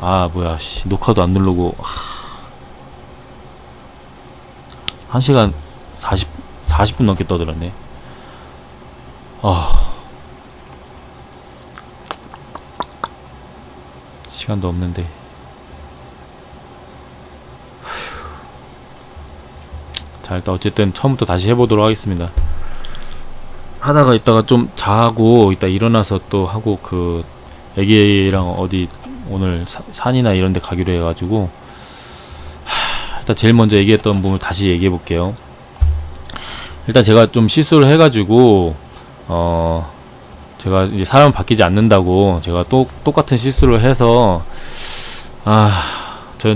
아 뭐야 씨, 녹화도 안 누르고 1시간 40분 넘게 떠들었네. 시간도 없는데. 자, 일단 어쨌든 처음부터 다시 해보도록 하겠습니다. 하다가 이따가 좀 자고 이따 일어나서 또 하고, 그 애기랑 어디 오늘 산이나 이런 데 가기로 해가지고, 일단 제일 먼저 얘기했던 부분을 다시 얘기해 볼게요. 일단 제가 좀 실수를 해가지고 제가 이제 사람은 바뀌지 않는다고 제가 또 똑같은 실수를 해서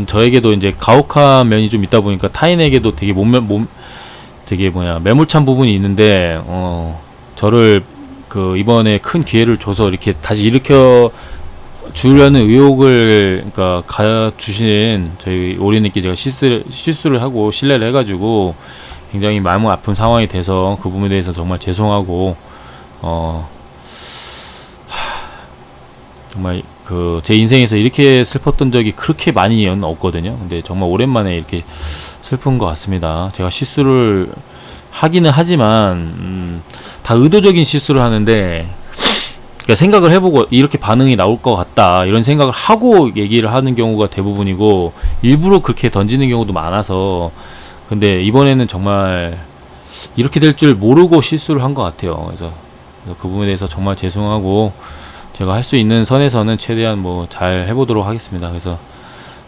저에게도 이제 가혹한 면이 좀 있다 보니까 타인에게도 되게 되게 매몰찬 부분이 있는데 저를 그 이번에 큰 기회를 줘서 이렇게 다시 일으켜 주려는 의욕을 그러니까 가주신 저희 오리님께 제가 실수를 하고 신뢰를 해가지고 굉장히 마음 아픈 상황이 돼서 그 부분에 대해서 정말 죄송하고 정말 그 제 인생에서 이렇게 슬펐던 적이 그렇게 많이 없거든요. 근데 정말 오랜만에 이렇게 슬픈 것 같습니다. 제가 실수를 하기는 하지만 다 의도적인 실수를 하는데, 그러니까 생각을 해보고 이렇게 반응이 나올 것 같다 이런 생각을 하고 얘기를 하는 경우가 대부분이고, 일부러 그렇게 던지는 경우도 많아서. 근데 이번에는 정말 이렇게 될 줄 모르고 실수를 한 것 같아요. 그래서 그 부분에 대해서 정말 죄송하고, 제가 할 수 있는 선에서는 최대한 뭐 잘 해보도록 하겠습니다. 그래서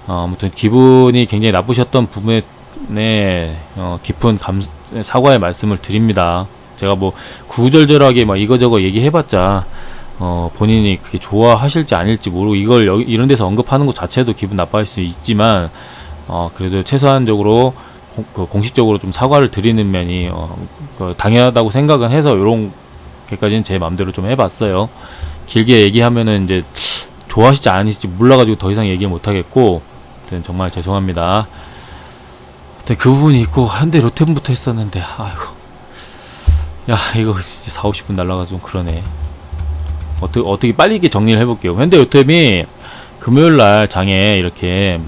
아무튼 기분이 굉장히 나쁘셨던 부분에 깊은 사과의 말씀을 드립니다. 제가 뭐 구구절절하게 막 이거저거 얘기해봤자 본인이 그게 좋아하실지 아닐지 모르고, 이걸 이런 데서 언급하는 것 자체도 기분 나빠할 수 있지만 그래도 최소한적으로 공식적으로 좀 사과를 드리는 면이 당연하다고 생각은 해서 요런게까지는 제 맘대로 좀 해봤어요. 길게 얘기하면은 이제 좋아하실지 아니실지 몰라가지고 더 이상 얘기 못하겠고, 정말 죄송합니다. 그 부분이 있고, 현대 로템부터 했었는데 아이고 야 이거 진짜 40-50분 날라가서 좀 그러네. 어떻게 빨리 이렇게 정리를 해볼게요. 현대 로템이 금요일날 장에 이렇게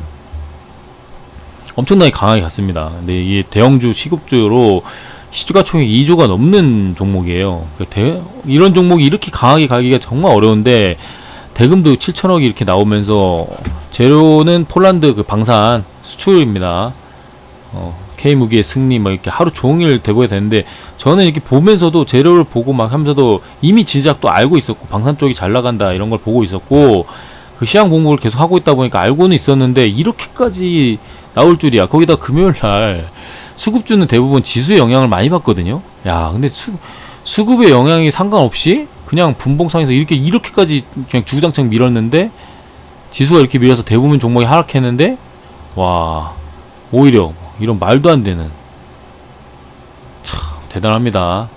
엄청나게 강하게 갔습니다. 근데 이게 대형주 시급주로 시가총액 2조가 넘는 종목이에요. 그러니까 이런 종목이 이렇게 강하게 가기가 정말 어려운데, 대금도 7천억이 이렇게 나오면서, 재료는 폴란드 그 방산 수출입니다. K무기의 승리 뭐 이렇게 하루 종일 대보게 되는데, 저는 이렇게 보면서도 재료를 보고 막 하면서도 이미 진작도 알고 있었고, 방산 쪽이 잘 나간다 이런 걸 보고 있었고, 그 시장 공부를 계속 하고 있다 보니까 알고는 있었는데 이렇게까지 나올 줄이야. 거기다 금요일 날 수급주는 대부분 지수의 영향을 많이 받거든요. 야, 근데 수급의 영향이 상관없이 그냥 분봉상에서 이렇게까지 그냥 주구장창 밀었는데, 지수가 이렇게 밀어서 대부분 종목이 하락했는데, 와, 오히려 이런 말도 안 되는, 참 대단합니다.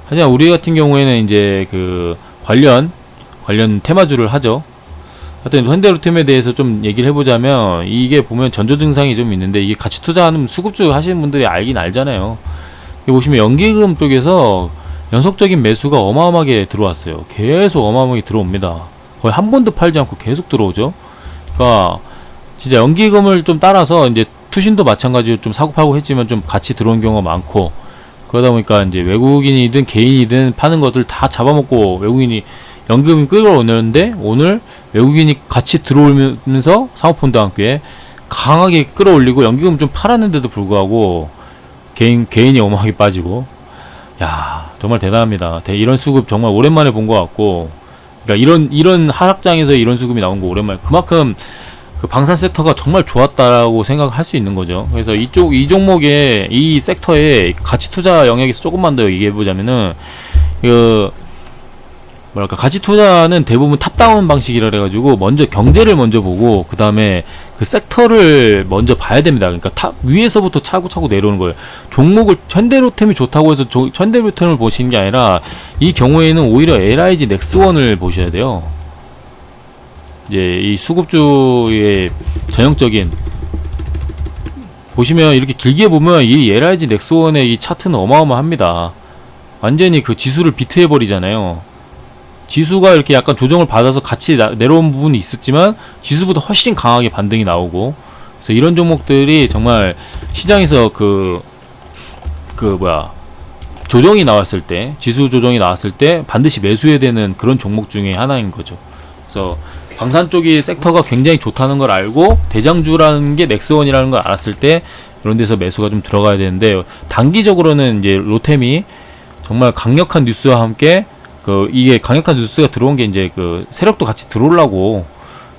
하지만 우리 같은 경우에는 이제 그 관련 테마주를 하죠. 하여튼 현대로템에 대해서 좀 얘기를 해보자면, 이게 보면 전조 증상이 좀 있는데, 이게 같이 투자하는 수급주 하시는 분들이 알긴 알잖아요. 여기 보시면 연기금 쪽에서 연속적인 매수가 어마어마하게 들어왔어요. 계속 어마어마하게 들어옵니다. 거의 한 번도 팔지 않고 계속 들어오죠. 그러니까 진짜 연기금을 좀 따라서 이제 투신도 마찬가지로 좀 사고팔고 했지만 좀 같이 들어온 경우가 많고, 그러다 보니까 이제 외국인이든 개인이든 파는 것들 다 잡아먹고, 외국인이 연금이 끌어오는데, 오늘 외국인이 같이 들어오면서 사모펀드와 함께 강하게 끌어올리고, 연기금 좀 팔았는데도 불구하고 개인이 어마하게 빠지고. 야, 정말 대단합니다. 이런 수급 정말 오랜만에 본 것 같고, 그러니까 이런 하락장에서 이런 수급이 나온 거 오랜만에, 그만큼 그 방산 섹터가 정말 좋았다라고 생각할 수 있는 거죠. 그래서 이 종목에, 이 섹터에 가치 투자 영역에서 조금만 더 얘기해 보자면은, 뭐랄까, 가치 투자는 대부분 탑다운 방식이라 그래가지고 먼저 경제를 먼저 보고 그 다음에 그 섹터를 먼저 봐야 됩니다. 그러니까 위에서부터 차고 내려오는 거예요. 종목을 현대로템이 좋다고 해서 현대로템을 보시는 게 아니라, 이 경우에는 오히려 LIG 넥스원을 보셔야 돼요. 이제 이 수급주의 전형적인, 보시면 이렇게 길게 보면 이 LIG 넥스원의 이 차트는 어마어마합니다. 완전히 그 지수를 비트해 버리잖아요. 지수가 이렇게 약간 조정을 받아서 같이 내려온 부분이 있었지만 지수보다 훨씬 강하게 반등이 나오고, 그래서 이런 종목들이 정말 시장에서 조정이 나왔을 때, 지수 조정이 나왔을 때 반드시 매수해야 되는 그런 종목 중에 하나인 거죠. 그래서 방산 쪽이 섹터가 굉장히 좋다는 걸 알고 대장주라는 게 넥스원이라는 걸 알았을 때 이런 데서 매수가 좀 들어가야 되는데, 단기적으로는 이제 로템이 정말 강력한 뉴스와 함께 이게 강력한 뉴스가 들어온 게 이제 세력도 같이 들어오려고,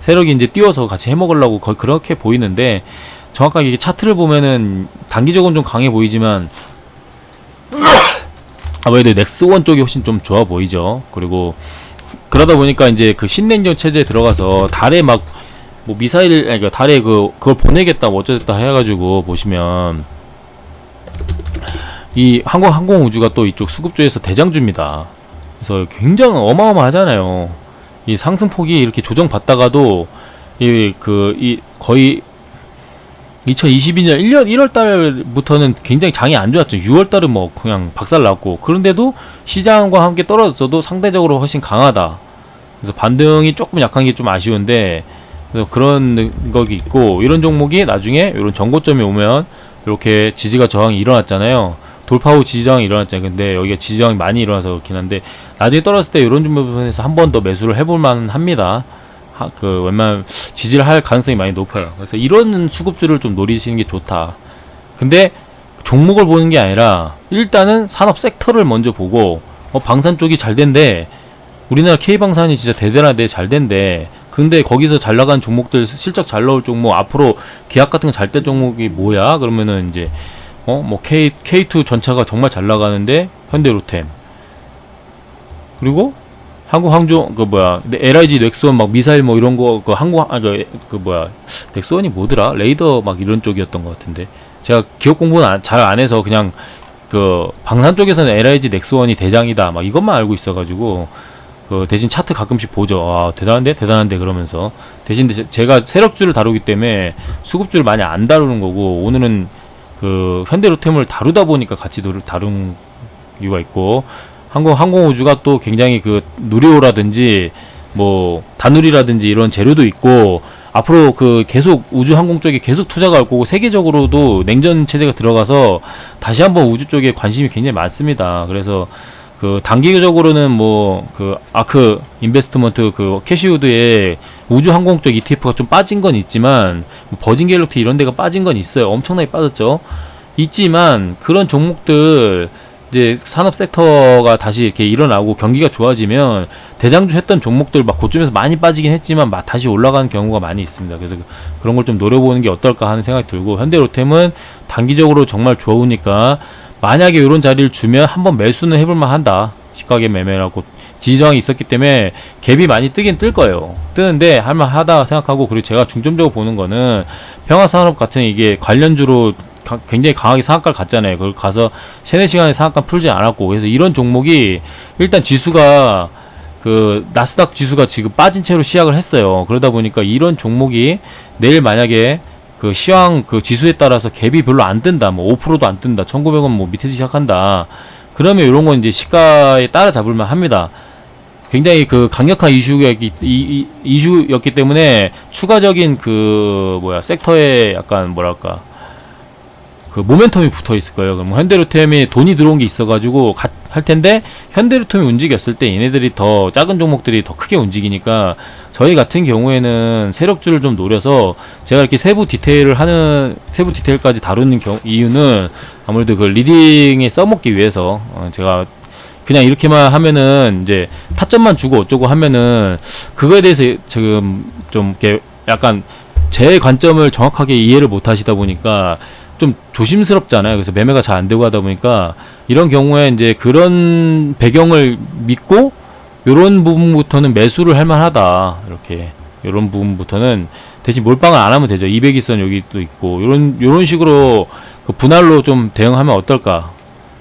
세력이 이제 띄워서 같이 해먹으려고 거의 그렇게 보이는데, 정확하게 이게 차트를 보면은 단기적으로는 좀 강해 보이지만 아무래도 넥스원 쪽이 훨씬 좀 좋아 보이죠. 그리고 그러다 보니까 이제 신냉전 체제에 들어가서 달에 막 뭐 미사일, 그러니까 달에 그걸 보내겠다 뭐 어쩌겠다 해가지고 보시면 이 항공우주가 또 이쪽 수급주에서 대장주입니다. 그래서 굉장히 어마어마하잖아요. 이 상승폭이 이렇게 조정받다가도 거의 2022년 1월 달부터는 굉장히 장이 안 좋았죠. 6월 달은 뭐 그냥 박살났고, 그런데도 시장과 함께 떨어졌어도 상대적으로 훨씬 강하다. 그래서 반등이 조금 약한 게 좀 아쉬운데, 그래서 그런 것이 있고, 이런 종목이 나중에 이런 전고점이 오면 이렇게 지지가 저항이 일어났잖아요. 돌파 후 지지저항이 일어났잖아요. 근데 여기가 지지저항이 많이 일어나서 그렇긴 한데, 나중에 떨어졌을 때 이런 부분에서 한 번 더 매수를 해볼 만 합니다. 웬만하면 지지를 할 가능성이 많이 높아요. 그래서 이런 수급주를 좀 노리시는 게 좋다. 근데 종목을 보는 게 아니라 일단은 산업 섹터를 먼저 보고, 방산 쪽이 잘 된대, 우리나라 K방산이 진짜 대단하대, 잘 된대, 근데 거기서 잘 나가는 종목들, 실적 잘 나올 종목, 앞으로 계약 같은 거 잘 될 종목이 뭐야? 그러면은 이제 뭐 K2 전차가 정말 잘 나가는데 현대로템, 그리고 한국항조 LIG 넥스원 막 미사일 뭐 이런 거 넥스원이 뭐더라? 레이더 막 이런 쪽이었던 것 같은데, 제가 기업 공부는 잘 안 해서 그냥 방산 쪽에서는 LIG 넥스원이 대장이다 막 이것만 알고 있어가지고, 대신 차트 가끔씩 보죠. 대단한데 그러면서, 대신 제가 세력주를 다루기 때문에 수급주를 많이 안 다루는 거고, 오늘은 현대로템을 다루다 보니까 같이 다룬 이유가 있고, 항공우주가 또 굉장히 누리호라든지 뭐 다누리라든지 이런 재료도 있고, 앞으로 계속 우주 항공 쪽에 계속 투자가 올 거고, 세계적으로도 냉전 체제가 들어가서 다시 한번 우주 쪽에 관심이 굉장히 많습니다. 그래서 단기적으로는 뭐 아크 인베스트먼트 캐시우드에 우주 항공 쪽 ETF가 좀 빠진 건 있지만, 버진 갤럭시 이런 데가 빠진 건 있어요. 엄청나게 빠졌죠. 있지만 그런 종목들 이제 산업 섹터가 다시 이렇게 일어나고 경기가 좋아지면 대장주 했던 종목들 막 고점에서 많이 빠지긴 했지만 다시 올라가는 경우가 많이 있습니다. 그래서 그런 걸 좀 노려보는 게 어떨까 하는 생각이 들고, 현대로템은 단기적으로 정말 좋으니까 만약에 이런 자리를 주면 한번 매수는 해볼만 한다. 시가계 매매라고 지지저항이 있었기 때문에 갭이 많이 뜨긴 뜰 거예요. 뜨는데 할만하다 생각하고, 그리고 제가 중점적으로 보는 거는 평화산업 같은 이게 관련주로 굉장히 강하게 상한가를 갔잖아요. 그걸 가서 3-4시간에 상한가 풀지 않았고, 그래서 이런 종목이 일단 지수가 나스닥 지수가 지금 빠진 채로 시작을 했어요. 그러다 보니까 이런 종목이 내일 만약에 시황 지수에 따라서 갭이 별로 안 뜬다, 뭐 5%도 안 뜬다, 1900원 뭐 밑에서 시작한다, 그러면 이런 건 이제 시가에 따라잡을만 합니다. 굉장히 강력한 이슈였기 때문에 추가적인 섹터에 약간 뭐랄까 모멘텀이 붙어 있을 거예요. 그럼 현대로템에 돈이 들어온 게 있어가지고 할 텐데, 현대로템이 움직였을 때 얘네들이 더 작은 종목들이 더 크게 움직이니까, 저희 같은 경우에는 세력주를 좀 노려서 제가 이렇게 세부 디테일까지 다루는 이유는 아무래도 리딩에 써먹기 위해서, 제가 그냥 이렇게만 하면은 이제 타점만 주고 어쩌고 하면은 그거에 대해서 지금 좀 이렇게 약간 제 관점을 정확하게 이해를 못 하시다 보니까 좀 조심스럽잖아요. 그래서 매매가 잘 안 되고 하다 보니까, 이런 경우에 이제 그런 배경을 믿고 요런 부분부터는 매수를 할 만하다. 이렇게 요런 부분부터는 대신 몰빵을 안 하면 되죠. 200일선 여기 또 있고, 요런 식으로 분할로 좀 대응하면 어떨까.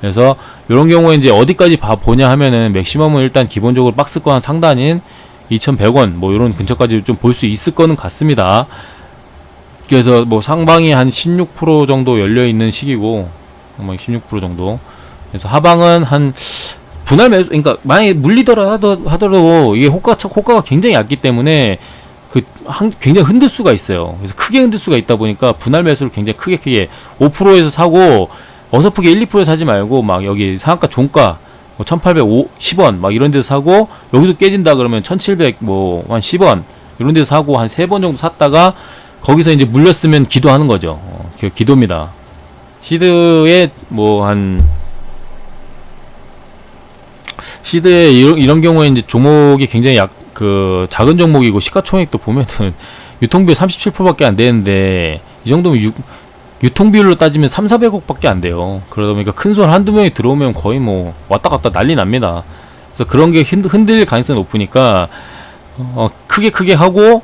그래서 요런 경우에 이제 어디까지 보냐 하면은, 맥시멈은 일단 기본적으로 박스권 상단인 2100원 뭐 요런 근처까지 좀 볼 수 있을 거는 같습니다. 그래서 뭐 상방이 한 16% 정도 열려 있는 시기고, 상방이 16% 정도. 그래서 하방은 한 분할 매수, 그러니까 만약에 물리더라 하더라도 이게 호가가 굉장히 얇기 때문에 굉장히 흔들 수가 있어요. 그래서 크게 흔들 수가 있다 보니까 분할 매수를 굉장히 크게 5%에서 사고 어설프게 1, 2% 사지 말고 막 여기 상한가 종가 뭐 1810원 막 이런 데서 사고 여기도 깨진다 그러면 1700 뭐 한 10원 이런 데서 사고 한 3번 정도 샀다가 거기서 이제 물렸으면 기도하는 거죠. 기도입니다. 시드에 시드에 이런 경우에 이제 종목이 굉장히 작은 종목이고 시가총액도 보면은 유통비율 37%밖에 안 되는데 이 정도면 유통비율로 따지면 3,400억 밖에 안 돼요. 그러다 보니까 큰 손 한두 명이 들어오면 거의 뭐 왔다 갔다 난리 납니다. 그래서 그런 게 흔들릴 가능성이 높으니까 크게 하고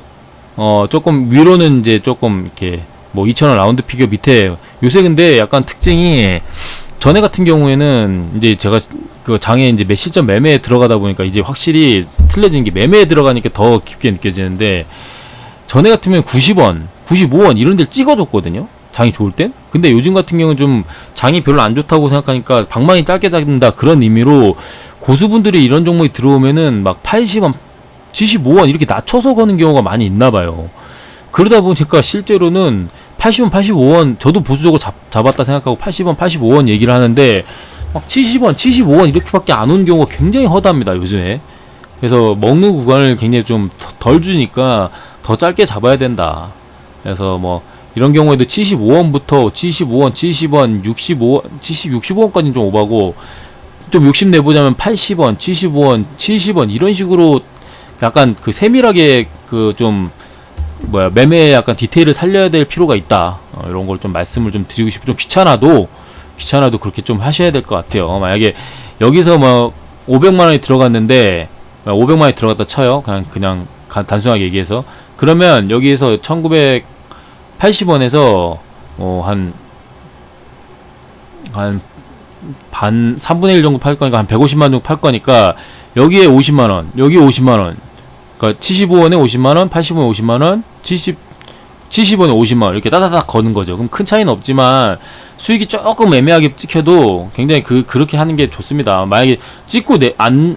조금 위로는 이제 조금 이렇게 뭐 2,000원 라운드 피겨 밑에 요새 근데 약간 특징이 전에 같은 경우에는 이제 제가 그 장에 이제 시점 매매에 들어가다 보니까 이제 확실히 틀려진 게 매매에 들어가니까 더 깊게 느껴지는데 전에 같으면 90원, 95원 이런 데를 찍어줬거든요. 장이 좋을 땐. 근데 요즘 같은 경우는 좀 장이 별로 안 좋다고 생각하니까 방망이 짧게 잡는다 그런 의미로 고수분들이 이런 종목이 들어오면은 막 80원, 75원 이렇게 낮춰서 거는 경우가 많이 있나 봐요. 그러다 보니까 실제로는 80원, 85원 저도 보수적으로 잡았다 생각하고 80원, 85원 얘기를 하는데 막 70원, 75원 이렇게밖에 안 오는 경우가 굉장히 허다합니다 요즘에. 그래서 먹는 구간을 굉장히 좀 덜 주니까 더 짧게 잡아야 된다. 그래서 뭐 이런 경우에도 75원부터 75원, 70원, 65원, 65원까지는 좀 오바고 좀 욕심내보자면 80원, 75원, 70원 이런 식으로 약간 그 세밀하게 매매에 약간 디테일을 살려야 될 필요가 있다. 이런 걸 좀 말씀을 좀 드리고 싶고 좀 귀찮아도 그렇게 좀 하셔야 될 것 같아요. 만약에 여기서 뭐 500만원이 들어갔는데 500만원이 들어갔다 쳐요. 그냥 단순하게 얘기해서 그러면 여기에서 1980원에서 한 3분의 1 정도 팔 거니까 한 150만 정도 팔 거니까 여기에 50만원, 여기 50만원. 그러니까 75원에 50만원, 80원에 50만원, 70원에 50만원 이렇게 따다닥 거는 거죠. 그럼 큰 차이는 없지만 수익이 조금 애매하게 찍혀도 굉장히 그렇게 하는 게 좋습니다. 만약에 찍고 안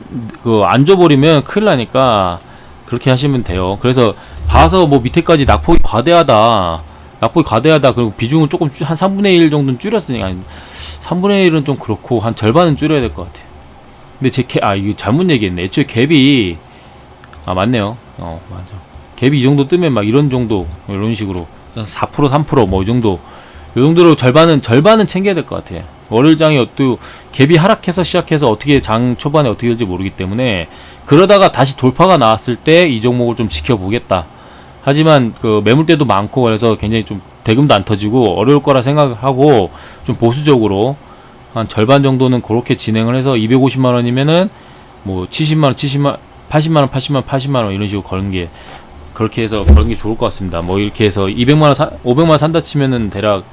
줘버리면 큰일 나니까 그렇게 하시면 돼요. 그래서 봐서 뭐 밑에까지 낙폭이 과대하다 그리고 비중은 조금 한 3분의 1 정도는 줄였으니까 3분의 1은 좀 그렇고 한 절반은 줄여야 될 것 같아요. 근데 이거 잘못 얘기했네. 애초에 갭이 맞네요. 맞아. 갭이 이 정도 뜨면 막 이런 정도 이런 식으로 4% 3% 뭐 이 정도로 절반은 챙겨야 될 것 같아요. 월요일장이 또 갭이 하락해서 시작해서 어떻게 장 초반에 어떻게 될지 모르기 때문에 그러다가 다시 돌파가 나왔을 때 이 종목을 좀 지켜보겠다. 하지만 그 매물대도 많고 그래서 굉장히 좀 대금도 안 터지고 어려울 거라 생각하고 좀 보수적으로 한 절반 정도는 그렇게 진행을 해서 250만원이면은 뭐 70만원 80만원 80만원 이런 식으로 그렇게 해서 그런 게 좋을 것 같습니다. 뭐 이렇게 해서 500만원 산다 치면은 대략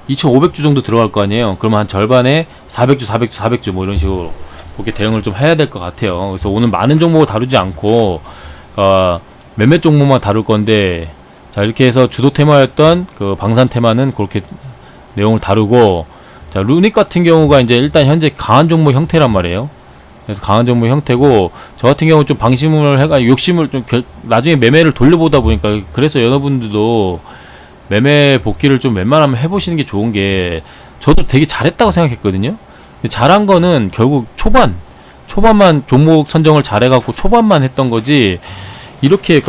2500주 정도 들어갈 거 아니에요. 그러면 한 절반에 400주 뭐 이런 식으로 그렇게 대응을 좀 해야 될 것 같아요. 그래서 오늘 많은 종목을 다루지 않고 몇몇 종목만 다룰 건데 자 이렇게 해서 주도 테마였던 그 방산 테마는 그렇게 내용을 다루고 자 루닉 같은 경우가 이제 일단 현재 강한 종목 형태란 말이에요. 그래서 강한 종목 형태고 저 같은 경우 좀 방심을 해가지고 욕심을 좀 나중에 매매를 돌려보다 보니까 그래서 여러분들도 매매 복귀를 좀 웬만하면 해보시는 게 좋은 게 저도 되게 잘했다고 생각했거든요. 근데 잘한 거는 결국 초반만 종목 선정을 잘해갖고 초반만 했던 거지 이렇게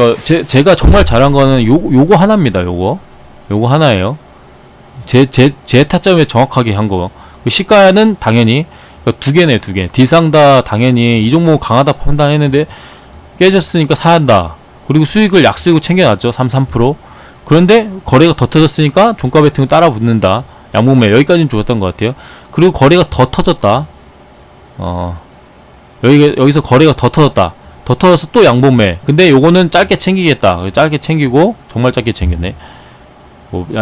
제가 정말 잘한 거는 요거 하나입니다. 요거 하나예요. 제 타점에 정확하게 한 거. 시가는 당연히 두 개네. 디상다 당연히 이 종목 강하다 판단했는데 깨졌으니까 사야 한다. 그리고 수익을 약수익을 챙겨놨죠. 3%. 그런데 거래가 더 터졌으니까 종가 베팅을 따라 붙는다. 양봉매 여기까지는 좋았던 것 같아요. 그리고 거래가 더 터졌다. 여기서 거래가 더 터져서 또 양봉매. 근데 요거는 짧게 챙기겠다. 짧게 챙기고 정말 짧게 챙겼네.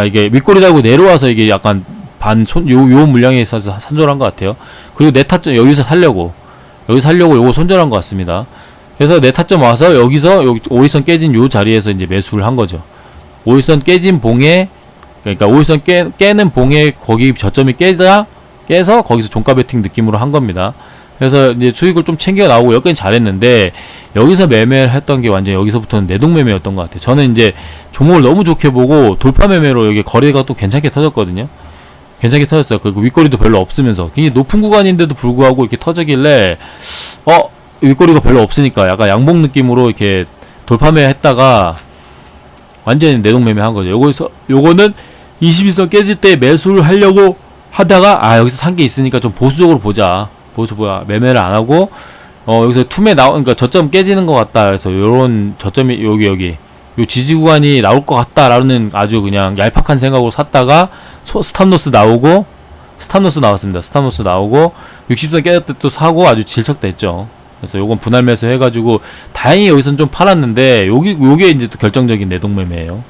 이게 윗꼬리 달고 내려와서 이게 약간 요 물량에 있어서 선절한 것 같아요. 그리고 내 타점 여기서 살려고 요거 손절한 것 같습니다. 그래서 내 타점 와서 여기서 여기 5일선 깨진 요 자리에서 이제 매수를 한 거죠. 5일선 깨진 봉에 그러니까 5일선 깨는 봉에 거기 저점이 깨자 깨서 거기서 종가 베팅 느낌으로 한 겁니다. 그래서 이제 수익을 좀 챙겨 나오고 여기까지 잘했는데 여기서 매매를 했던 게 완전 여기서부터는 내동 매매였던 것 같아요. 저는 이제 종목을 너무 좋게 보고 돌파 매매로 여기 거래가 또 괜찮게 터졌거든요. 괜찮게 터졌어요. 그리고 윗거리도 별로 없으면서 굉장히 높은 구간인데도 불구하고 이렇게 터지길래 윗거리가 별로 없으니까 약간 양봉 느낌으로 이렇게 돌파 매매 했다가 완전히 내동 매매 한 거죠. 요거는 21선 깨질 때 매수를 하려고 하다가 여기서 산 게 있으니까 좀 보수적으로 보자. 매매를 안 하고 여기서 툼에 그러니까 저점 깨지는 것 같다. 그래서 요런 저점이 여기 요 지지 구간이 나올 것 같다라는 아주 그냥 얄팍한 생각으로 샀다가 스탑로스 나왔습니다. 스탑로스 나오고 60선 깨질 때 또 사고 아주 질척됐죠. 그래서 요건 분할 매수 해가지고 다행히 여기서는 좀 팔았는데 요게 이제 또 결정적인 내동매매예요.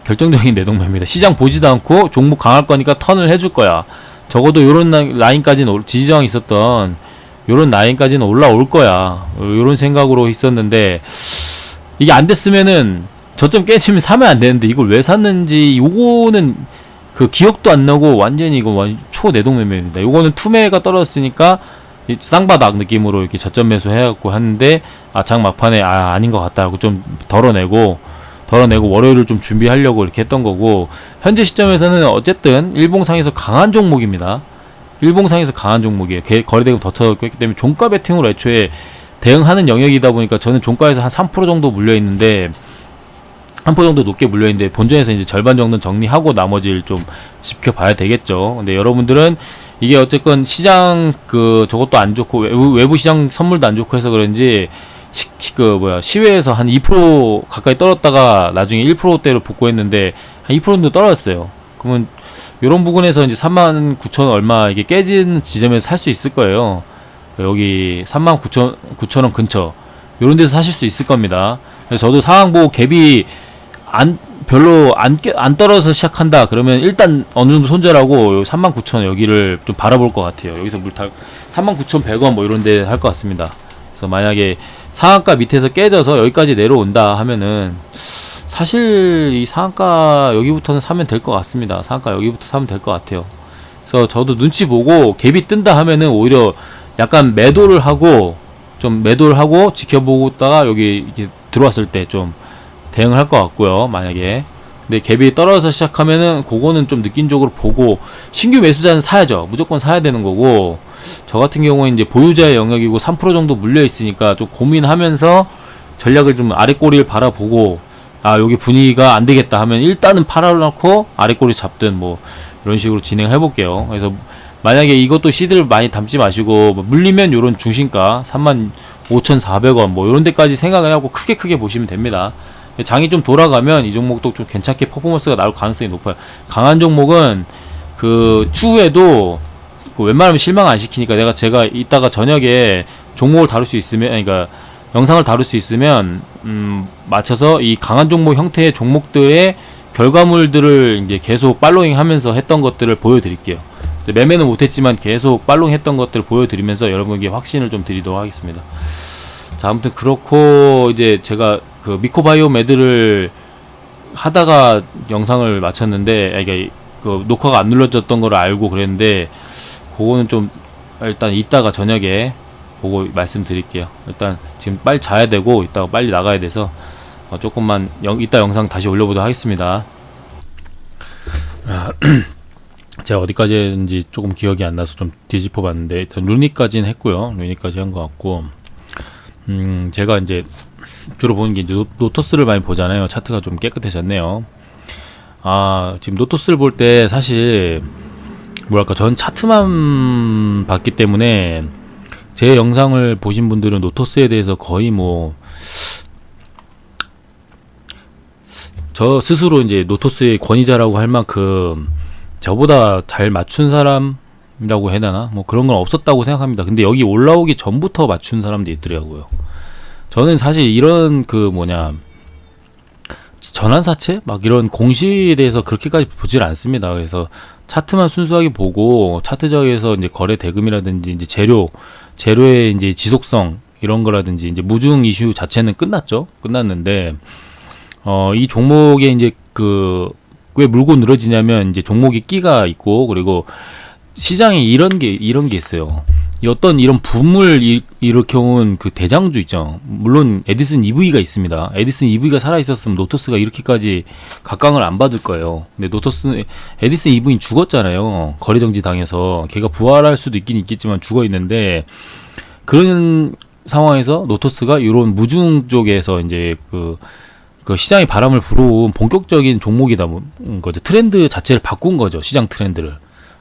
결정적인 내동매매입니다. 시장 보지도 않고 종목 강할 거니까 턴을 해줄 거야. 적어도 요런 라인까지는 지지저항이 있었던 요런 라인까지는 올라올 거야. 요런 생각으로 있었는데 이게 안 됐으면은 저점 깨지면 사면 안 되는데 이걸 왜 샀는지 요거는 그 기억도 안 나고 완전히 이거 초내동매매입니다. 요거는 투매가 떨어졌으니까 쌍바닥 느낌으로 이렇게 저점 매수 해갖고 하는데 장 막판에 아닌 것 같다 하고 좀 덜어내고 월요일을 좀 준비하려고 이렇게 했던 거고, 현재 시점에서는 어쨌든 일봉상에서 강한 종목입니다. 일봉상에서 강한 종목이에요. 거래대금 더 터졌기 때문에 종가 베팅으로 애초에 대응하는 영역이다 보니까 저는 종가에서 한 3% 정도 물려있는데 3% 정도 높게 물려있는데 본전에서 이제 절반 정도는 정리하고 나머지를 좀 지켜봐야 되겠죠. 근데 여러분들은 이게 어쨌건 시장 저것도 안 좋고 외부 시장 선물도 안 좋고 해서 그런지 시외에서 한 2% 가까이 떨었다가 나중에 1%대로 복구했는데 한 2% 정도 떨어졌어요. 그러면 요런 부분에서 이제 39,000 얼마 이게 깨진 지점에서 살 수 있을 거예요. 여기 39,000원 근처 요런 데서 사실 수 있을 겁니다. 그래서 저도 상황 보고 갭이 별로 안 떨어져서 시작한다 그러면 일단 어느 정도 손절하고 39,000 여기를 좀 바라볼 것 같아요. 여기서 39,100원 뭐 이런 데 할 것 같습니다. 그래서 만약에 상한가 밑에서 깨져서 여기까지 내려온다 하면은 사실 이 상한가 여기부터는 사면 될 것 같습니다. 상한가 여기부터 사면 될 것 같아요. 그래서 저도 눈치 보고 갭이 뜬다 하면은 오히려 약간 매도를 하고 지켜보고 있다가 여기 이렇게 들어왔을 때 좀 대응을 할 것 같고요. 만약에 근데 갭이 떨어져서 시작하면은 그거는 좀 느낌적으로 보고 신규 매수자는 사야죠. 무조건 사야 되는 거고, 저 같은 경우에 이제 보유자의 영역이고 3% 정도 물려 있으니까 좀 고민하면서 전략을 좀 아래 꼬리를 바라보고 여기 분위기가 안 되겠다 하면 일단은 팔아놓고 아래 꼬리 잡든 뭐 이런 식으로 진행해 볼게요. 그래서 만약에 이것도 시드를 많이 담지 마시고 물리면 요런 중심가 35,400원 뭐 요런 데까지 생각을 하고 크게 보시면 됩니다. 장이 좀 돌아가면 이 종목도 좀 괜찮게 퍼포먼스가 나올 가능성이 높아요. 강한 종목은 추후에도 웬만하면 실망 안 시키니까 제가 이따가 저녁에 종목을 다룰 수 있으면, 그러니까 영상을 다룰 수 있으면 맞춰서 이 강한 종목 형태의 종목들의 결과물들을 이제 계속 팔로잉 하면서 했던 것들을 보여드릴게요. 매매는 못했지만 계속 팔로잉 했던 것들을 보여드리면서 여러분에게 확신을 좀 드리도록 하겠습니다. 자, 아무튼 그렇고 이제 제가 미코바이오 매드를 하다가 영상을 마쳤는데, 그러니까 녹화가 안 눌러졌던 걸 알고 그랬는데, 그거는 좀 일단 이따가 저녁에 보고 말씀드릴게요. 일단 지금 빨리 자야 되고 이따가 빨리 나가야 돼서 조금만 이따 영상 다시 올려보도록 하겠습니다. 제가 어디까지 했는지 조금 기억이 안 나서 좀 뒤집어 봤는데 일단 루니까지는 했고요. 루니까지 한 것 같고, 제가 이제 주로 보는 게 이제 노토스를 많이 보잖아요. 차트가 좀 깨끗해졌네요. 지금 노토스를 볼 때 사실 뭐랄까, 전 차트만 봤기 때문에 제 영상을 보신 분들은 노토스에 대해서 거의 저 스스로 이제 노토스의 권위자라고 할 만큼 저보다 잘 맞춘 사람이라고 해야 되나? 뭐 그런 건 없었다고 생각합니다. 근데 여기 올라오기 전부터 맞춘 사람도 있더라고요. 저는 사실 이런 전환사채? 막 이런 공시에 대해서 그렇게까지 보질 않습니다. 그래서 차트만 순수하게 보고 차트적에서 이제 거래 대금이라든지 이제 재료의 이제 지속성 이런 거라든지 이제 무중 이슈 자체는 끝났는데 이 종목에 이제 왜 물고 늘어지냐면 이제 종목이 끼가 있고, 그리고 시장에 이런 게 있어요. 어떤 이런 붐을 일으켜온 그 대장주 있죠. 물론 에디슨 EV가 있습니다. 에디슨 EV가 살아 있었으면 노토스가 이렇게까지 각광을 안 받을 거예요. 근데 에디슨 EV는 죽었잖아요. 거래 정지 당해서. 걔가 부활할 수도 있긴 있겠지만 죽어 있는데, 그런 상황에서 노토스가 이런 무중 쪽에서 이제 그 시장의 바람을 불어온 본격적인 종목이다 거죠. 트렌드 자체를 바꾼 거죠. 시장 트렌드를.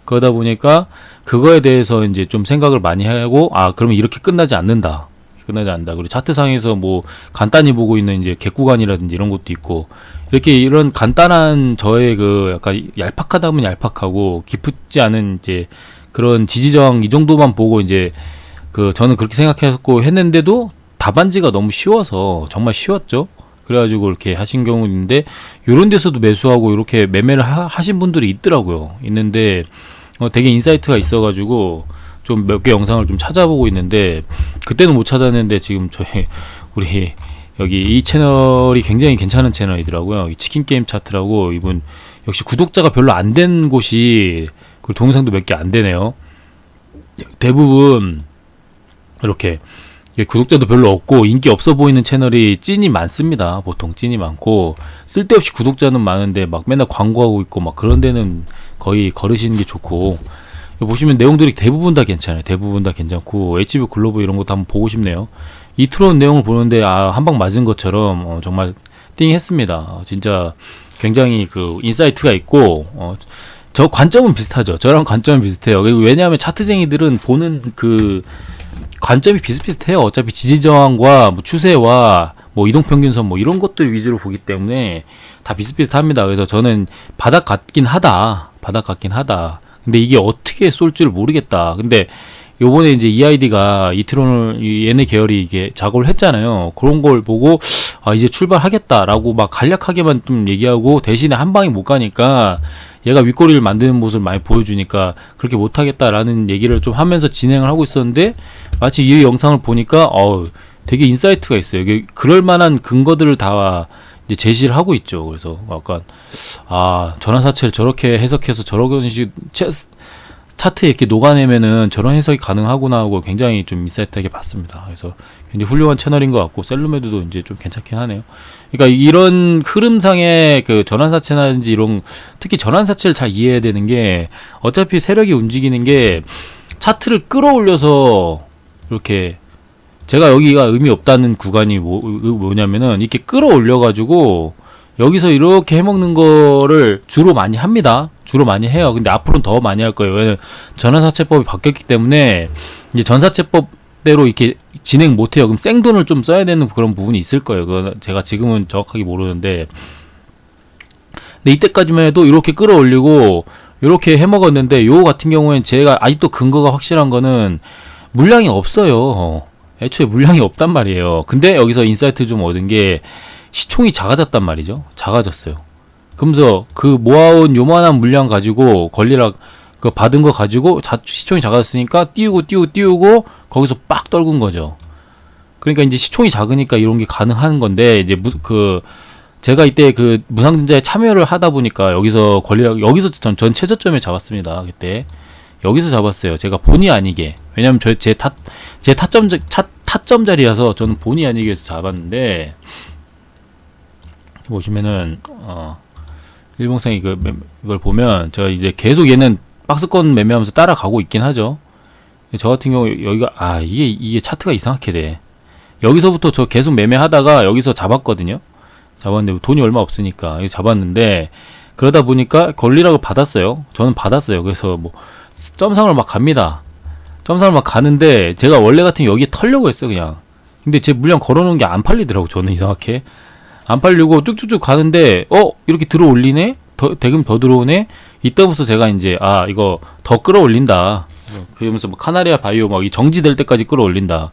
그러다 보니까 그거에 대해서 이제 좀 생각을 많이 하고, 그러면 이렇게 끝나지 않는다. 그리고 차트상에서 뭐 간단히 보고 있는 이제 객구간이라든지 이런 것도 있고, 이렇게 이런 간단한 저의 그 약간 얄팍하다면 얄팍하고 깊지 않은 이제 그런 지지저항 이 정도만 보고 이제 저는 그렇게 생각했고 했는데도 답안지가 너무 쉬워서, 정말 쉬웠죠. 그래가지고 이렇게 하신 경우 있는데, 요런 데서도 매수하고 이렇게 매매를 하신 분들이 있는데 되게 인사이트가 있어가지고 좀 몇 개 영상을 좀 찾아보고 있는데, 그때는 못 찾았는데 지금 우리 여기 이 채널이 굉장히 괜찮은 채널이더라고요. 치킨 게임 차트라고, 이분 역시 구독자가 별로 안 된 곳이, 그리고 동영상도 몇 개 안 되네요. 대부분 이렇게 구독자도 별로 없고 인기 없어 보이는 채널이 찐이 많습니다. 보통 찐이 많고, 쓸데없이 구독자는 많은데 막 맨날 광고하고 있고 막 그런 데는 거의 거르시는 게 좋고, 보시면 내용들이 대부분 다 괜찮아요. 대부분 다 괜찮고, HB 글로벌 이런 것도 한번 보고 싶네요. 이트론 내용을 보는데 한 방 맞은 것처럼 정말 띵했습니다. 진짜 굉장히 그 인사이트가 있고, 저 관점은 비슷하죠. 저랑 관점은 비슷해요. 왜냐하면 차트쟁이들은 보는 그 관점이 비슷비슷해요. 어차피 지지저항과 뭐 추세와 뭐 이동평균선 뭐 이런 것들 위주로 보기 때문에 다 비슷비슷합니다. 그래서 저는 바닥 같긴 하다. 근데 이게 어떻게 쏠 줄 모르겠다. 근데 요번에 이제 EID가 이트론을 얘네 계열이 이게 작업을 했잖아요. 그런 걸 보고 이제 출발하겠다라고 막 간략하게만 좀 얘기하고, 대신에 한 방에 못 가니까 얘가 윗꼬리를 만드는 모습을 많이 보여주니까 그렇게 못하겠다라는 얘기를 좀 하면서 진행을 하고 있었는데, 마치 이 영상을 보니까 되게 인사이트가 있어요. 이게 그럴 만한 근거들을 다 이제 제시를 하고 있죠. 그래서 약간 전환사채를 저렇게 해석해서 저런 식 차트에 이렇게 녹아내면은 저런 해석이 가능하구나 하고 굉장히 좀 인사이트하게 봤습니다. 그래서 굉장히 훌륭한 채널인 것 같고, 셀루메드도 이제 좀 괜찮긴 하네요. 그러니까 이런 흐름상의 그 전환사채라든지 이런, 특히 전환사채를 잘 이해해야 되는 게, 어차피 세력이 움직이는 게 차트를 끌어올려서, 이렇게 제가 여기가 의미 없다는 구간이 뭐냐면은 이렇게 끌어올려가지고 여기서 이렇게 해먹는 거를 주로 많이 합니다. 주로 많이 해요. 근데 앞으로는 더 많이 할 거예요. 왜냐면 전환사채법이 바뀌었기 때문에 이제 전사채법대로 이렇게 진행 못해요. 그럼 생돈을 좀 써야 되는 그런 부분이 있을 거예요. 그건 제가 지금은 정확하게 모르는데, 근데 이때까지만 해도 이렇게 끌어올리고 이렇게 해먹었는데, 요 같은 경우엔 제가 아직도 근거가 확실한 거는 물량이 없어요. 애초에 물량이 없단 말이에요. 근데 여기서 인사이트 좀 얻은 게, 시총이 작아졌단 말이죠. 작아졌어요. 그러면서 그 모아온 요만한 물량 가지고 권리락 그 받은 거 가지고 시총이 작아졌으니까 띄우고 거기서 빡 떨군 거죠. 그러니까 이제 시총이 작으니까 이런 게 가능한 건데, 이제 제가 이때 그 무상증자에 참여를 하다 보니까 여기서 여기서 전 최저점에 잡았습니다. 그때 여기서 잡았어요. 제가 본의 아니게. 왜냐면 제 타점 자리라서 저는 본의 아니게 해서 잡았는데, 보시면은 일봉상이 이걸 보면, 제가 이제 계속 얘는 박스권 매매하면서 따라가고 있긴 하죠. 저 같은 경우 여기가 이게 차트가 이상하게 돼. 여기서부터 저 계속 매매하다가 여기서 잡았거든요. 잡았는데 돈이 얼마 없으니까 여기 잡았는데, 그러다 보니까 권리락을 받았어요. 저는 받았어요. 그래서 뭐 점상을 막 갑니다. 점상을 막 가는데, 제가 원래 같으면 여기에 털려고 했어요, 그냥. 근데 제 물량 걸어놓은 게 안 팔리더라고. 저는 이상하게 안 팔리고 쭉쭉쭉 가는데, 이렇게 들어올리네? 대금 더 들어오네? 이때부터 제가 이제 이거 더 끌어올린다. 그러면서 뭐 카나리아 바이오 막 정지될 때까지 끌어올린다.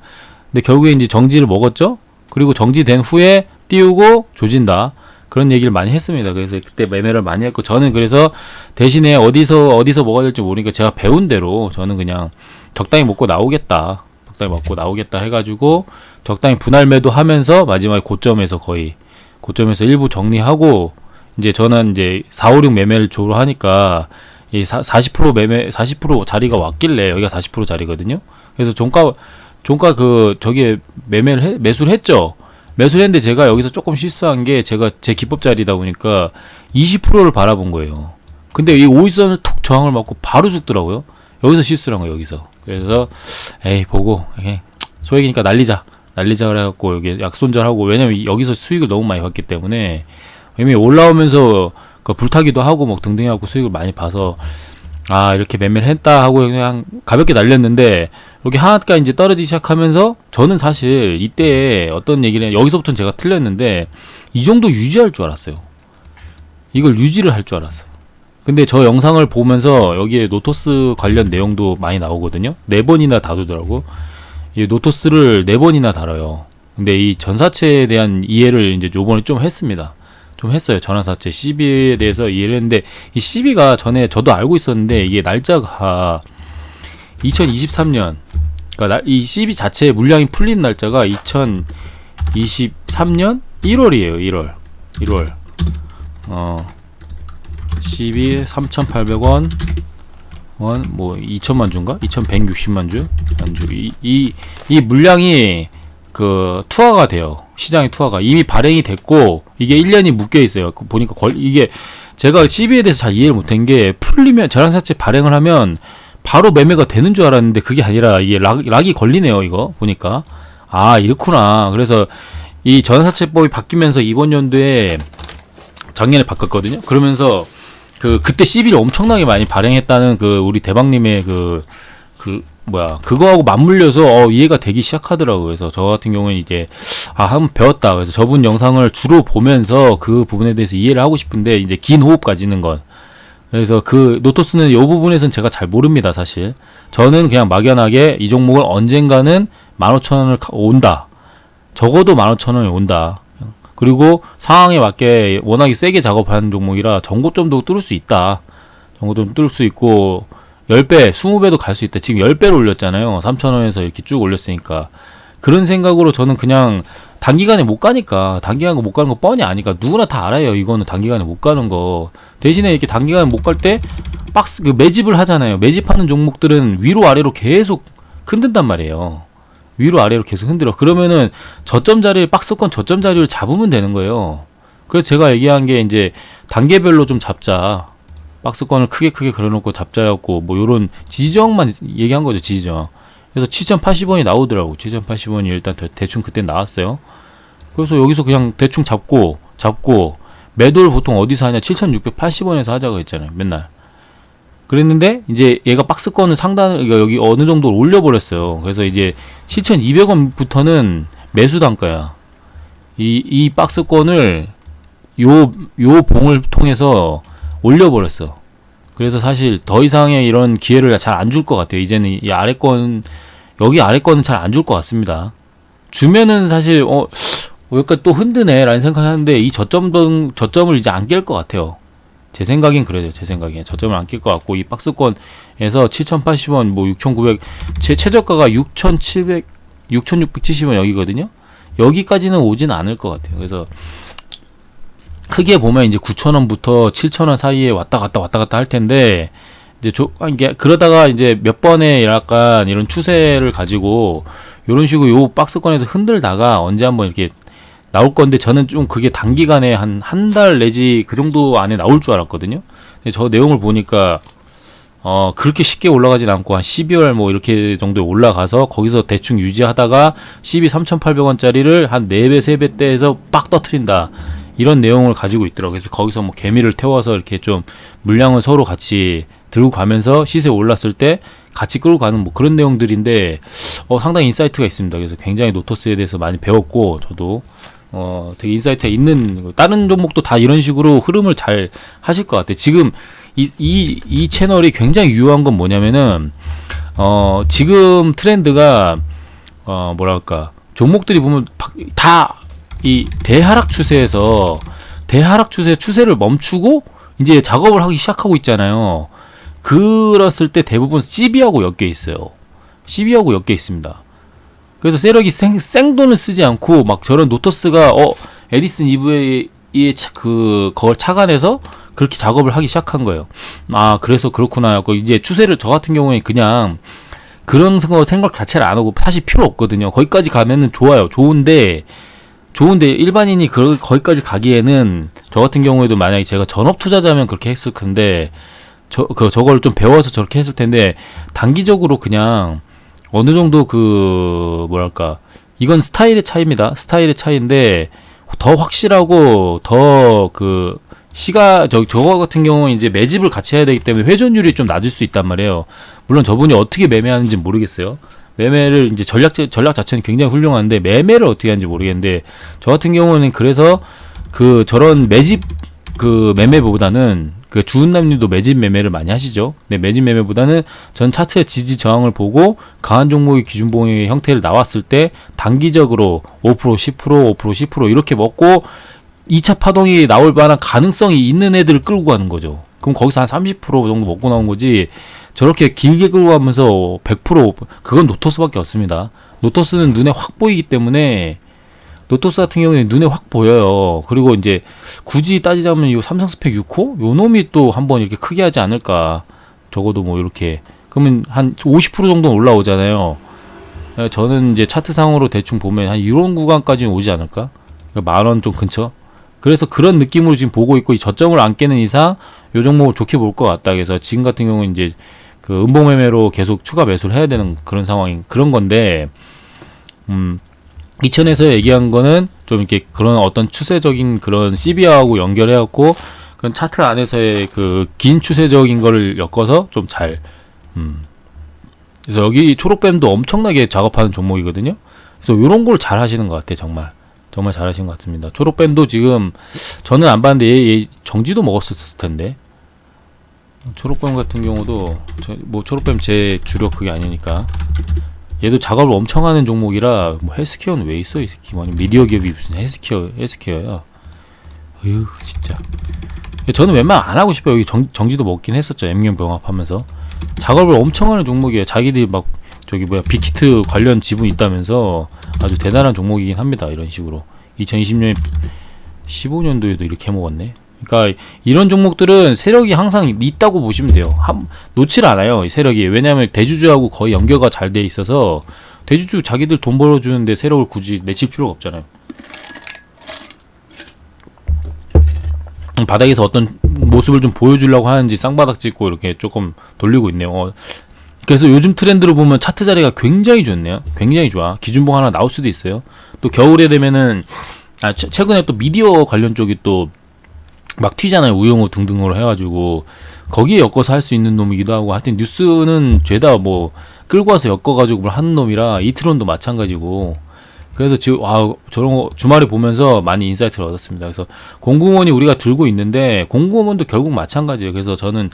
근데 결국에 이제 정지를 먹었죠. 그리고 정지된 후에 띄우고 조진다. 그런 얘기를 많이 했습니다. 그래서 그때 매매를 많이 했고, 저는 그래서 대신에 어디서 뭐가 될지 모르니까 제가 배운 대로 저는 그냥 적당히 먹고 나오겠다 해가지고 적당히 분할 매도 하면서 마지막에 고점에서 일부 정리하고, 이제 저는 이제 4, 5, 6 매매를 주로 하니까 이 40% 매매 40% 자리가 왔길래 여기가 40% 자리거든요. 그래서 종가 그 저기에 매수를 했죠. 매수를 했는데 제가 여기서 조금 실수한 게 제가 제 기법 자리다 보니까 20%를 바라본 거예요. 근데 이 5일선을 툭 저항을 맞고 바로 죽더라고요. 여기서 실수를 한 거예요. 여기서. 그래서 에이 보고 소액이니까 날리자 그래갖고 여기 약손절하고, 왜냐면 여기서 수익을 너무 많이 봤기 때문에 이미 올라오면서 그 불타기도 하고 뭐 등등 해갖고 수익을 많이 봐서 이렇게 매매를 했다 하고 그냥 가볍게 날렸는데, 여기 하나가 이제 떨어지기 시작하면서 저는 사실 이때 어떤 얘기를 여기서부터는 제가 틀렸는데 이 정도 유지할 줄 알았어요. 이걸 유지를 할 줄 알았어요. 근데 저 영상을 보면서 여기에 노토스 관련 내용도 많이 나오거든요. 4번이나 다루더라고. 이 노토스를 4번이나 다뤄요. 근데 이 전사채에 대한 이해를 이제 요번에 좀 했습니다. 좀 했어요. 전환사채 CB에 대해서 이해를 했는데, 이 CB가 전에 저도 알고 있었는데 이게 날짜가 2023년, 그러니까 이 CB 자체의 물량이 풀린 날짜가 2023년 1월이에요. 1월. CB 3,800원 뭐 2천만 주인가? 2,160만 주? 이 물량이 그 투하가 돼요. 시장의 투하가 이미 발행이 됐고 이게 1년이 묶여 있어요. 보니까 이게 제가 CB에 대해서 잘 이해를 못한 게, 풀리면 전환사채 발행을 하면 바로 매매가 되는 줄 알았는데 그게 아니라 이게 락이 걸리네요. 이거 보니까 이렇구나. 그래서 이 전환사채법이 바뀌면서 이번 연도에 작년에 바꿨거든요. 그러면서 그때 CB를 엄청나게 많이 발행했다는 우리 대박님의 그거하고 맞물려서 이해가 되기 시작하더라고요. 그래서 저 같은 경우는 이제 한번 배웠다. 그래서 저분 영상을 주로 보면서 그 부분에 대해서 이해를 하고 싶은데, 이제 긴 호흡 가지는 건. 그래서 노토스는 이 부분에서는 제가 잘 모릅니다, 사실. 저는 그냥 막연하게 이 종목을 언젠가는 15,000원을 온다. 적어도 15,000원이 온다. 그리고 상황에 맞게 워낙에 세게 작업하는 종목이라 전고점도 뚫을 수 있다. 전고점 뚫을 수 있고 10배, 20배도 갈 수 있다. 지금 10배를 올렸잖아요. 3,000원에서 이렇게 쭉 올렸으니까. 그런 생각으로 저는 그냥 단기간에 못 가니까, 단기간에 못 가는 거 뻔히 아니까 누구나 다 알아요. 이거는 단기간에 못 가는 거. 대신에 이렇게 단기간에 못 갈 때 매집을 하잖아요. 매집하는 종목들은 위로 아래로 계속 흔든단 말이에요. 위로 아래로 계속 흔들어. 그러면은 박스권 저점 자리를 잡으면 되는 거예요. 그래서 제가 얘기한 게 이제 단계별로 좀 잡자. 박스권을 크게 그려놓고 잡자였고, 뭐 요런 지지저항만 얘기한 거죠. 지지저항. 그래서 7,080원이 나오더라고. 7,080원이 일단 대충 그때 나왔어요. 그래서 여기서 그냥 대충 잡고 매도를 보통 어디서 하냐, 7,680원에서 하자고 했잖아요. 맨날. 그랬는데 이제 얘가 박스권을 그러니까 여기 어느 정도 올려버렸어요. 그래서 이제 7,200원부터는 매수 단가야. 이 박스권을 요 봉을 통해서 올려버렸어. 그래서 사실 더 이상의 이런 기회를 잘 안 줄 것 같아요. 이제는 여기 아래권은 잘 안 줄 것 같습니다. 주면은 사실 여기까지 또 흔드네 라는 생각하는데, 이 저점을 이제 안 깰 것 같아요. 제 생각엔 그래요. 제 생각엔 저점을 안 깰 것 같고, 이 박스권에서 7,080원, 뭐 6,900, 제 최저가가 6,670원 여기거든요. 여기까지는 오진 않을 것 같아요. 그래서 크게 보면 이제 9,000원부터 7,000원 사이에 왔다 갔다 할 텐데, 이제 이게 그러다가 이제 몇 번의 약간 이런 추세를 가지고 이런 식으로 요 박스권에서 흔들다가 언제 한번 이렇게 나올 건데, 저는 좀 그게 단기간에 한 달 내지 그 정도 안에 나올 줄 알았거든요. 근데 저 내용을 보니까 그렇게 쉽게 올라가진 않고 한 12월 뭐 이렇게 정도에 올라가서 거기서 대충 유지하다가 3,800원짜리를 한 4배, 3배 대에서 빡 떠트린다. 이런 내용을 가지고 있더라고요. 그래서 거기서 뭐 개미를 태워서 이렇게 좀 물량을 서로 같이 들고 가면서 시세 올랐을 때 같이 끌고 가는 뭐 그런 내용들인데, 상당히 인사이트가 있습니다. 그래서 굉장히 노토스에 대해서 많이 배웠고, 저도 되게 인사이트가 있는, 다른 종목도 다 이런 식으로 흐름을 잘 하실 것 같아요. 지금 이 채널이 굉장히 유효한 건 뭐냐면은, 지금 트렌드가, 뭐랄까, 종목들이 보면 다 이 대하락 추세에서 추세를 멈추고 이제 작업을 하기 시작하고 있잖아요. 그랬을 때 대부분 CB하고 엮여 있어요. CB하고 엮여 있습니다. 그래서 세력이 생돈을 쓰지 않고 막 저런 노토스가 에디슨 이브에 그걸 착안해서 그렇게 작업을 하기 시작한 거예요. 아, 그래서 그렇구나. 이제 추세를 저 같은 경우에 그냥 그런 거 생각 자체를 안 하고 사실 필요 없거든요. 거기까지 가면은 좋아요. 좋은데 일반인이 거기까지 가기에는 저 같은 경우에도 만약에 제가 전업 투자자면 그렇게 했을 텐데 저걸 좀 배워서 저렇게 했을 텐데 단기적으로 그냥 어느 정도 뭐랄까 이건 스타일의 차이입니다. 스타일의 차이인데 더 확실하고 더 저거 같은 경우는 이제 매집을 같이 해야 되기 때문에 회전율이 좀 낮을 수 있단 말이에요. 물론 저분이 어떻게 매매하는지 모르겠어요. 매매를 이제 전략 자체는 굉장히 훌륭한데 매매를 어떻게 하는지 모르겠는데 저 같은 경우는 그래서 저런 매집 매매보다는 주은남님도 매집 매매를 많이 하시죠. 네, 매집 매매보다는 전 차트의 지지 저항을 보고 강한 종목의 기준봉의 형태를 나왔을 때 단기적으로 5% 10% 5% 10% 이렇게 먹고 2차 파동이 나올 만한 가능성이 있는 애들을 끌고 가는 거죠. 그럼 거기서 한 30% 정도 먹고 나온 거지. 저렇게 길게 끌고 가면서 100% 그건 노토스밖에 없습니다. 노토스는 눈에 확 보이기 때문에 노토스 같은 경우는 눈에 확 보여요. 그리고 이제 굳이 따지자면 이 삼성스펙 6호 요 놈이 또 한번 이렇게 크게 하지 않을까. 적어도 뭐 이렇게 그러면 한 50% 정도 올라오잖아요. 저는 이제 차트상으로 대충 보면 한 이런 구간까지는 오지 않을까. 그러니까 10,000원 좀 근처. 그래서 그런 느낌으로 지금 보고 있고 이 저점을 안 깨는 이상 요 종목을 좋게 볼 것 같다. 그래서 지금 같은 경우는 이제 음봉 매매로 계속 추가 매수를 해야 되는 그런 상황인 그런 건데, 이천에서 얘기한 거는 좀 이렇게 그런 어떤 추세적인 그런 CB하고 연결해갖고 그런 차트 안에서의 긴 추세적인 거를 엮어서 좀 잘, 그래서 여기 초록뱀도 엄청나게 작업하는 종목이거든요. 그래서 요런 걸 잘 하시는 것 같아. 정말 잘 하신 것 같습니다. 초록뱀도 지금 저는 안 봤는데 얘 정지도 먹었을 텐데. 초록뱀 같은 경우도 뭐 초록뱀 제 주력 그게 아니니까 얘도 작업을 엄청 하는 종목이라 뭐 헬스케어는 왜 있어 이 새끼. 미디어 기업이 무슨 헬스케어야. 어휴 진짜. 저는 웬만하면 안 하고 싶어요. 여기 정지도 먹긴 했었죠. M경병합 하면서 작업을 엄청 하는 종목이에요. 자기들이 막 빅히트 관련 지분 있다면서 아주 대단한 종목이긴 합니다. 이런 식으로 2020년 15년도에도 이렇게 해먹었네. 그러니까 이런 종목들은 세력이 항상 있다고 보시면 돼요. 놓질 않아요, 이 세력이. 왜냐하면 대주주하고 거의 연결가 잘 돼 있어서 대주주 자기들 돈 벌어주는데 세력을 굳이 내칠 필요가 없잖아요. 바닥에서 어떤 모습을 좀 보여주려고 하는지 쌍바닥 찍고 이렇게 조금 돌리고 있네요. 그래서 요즘 트렌드로 보면 차트 자리가 굉장히 좋네요. 굉장히 좋아. 기준봉 하나 나올 수도 있어요. 또 겨울에 되면은 최근에 또 미디어 관련 쪽이 또 막 튀잖아요. 우영우 등등으로 해가지고 거기에 엮어서 할 수 있는 놈이기도 하고 하여튼 뉴스는 죄다 뭐 끌고 와서 엮어가지고 뭘 하는 놈이라 이트론도 마찬가지고 그래서 지금 저런 거 주말에 보면서 많이 인사이트를 얻었습니다. 그래서 공구원이 우리가 들고 있는데 공구원도 결국 마찬가지예요. 그래서 저는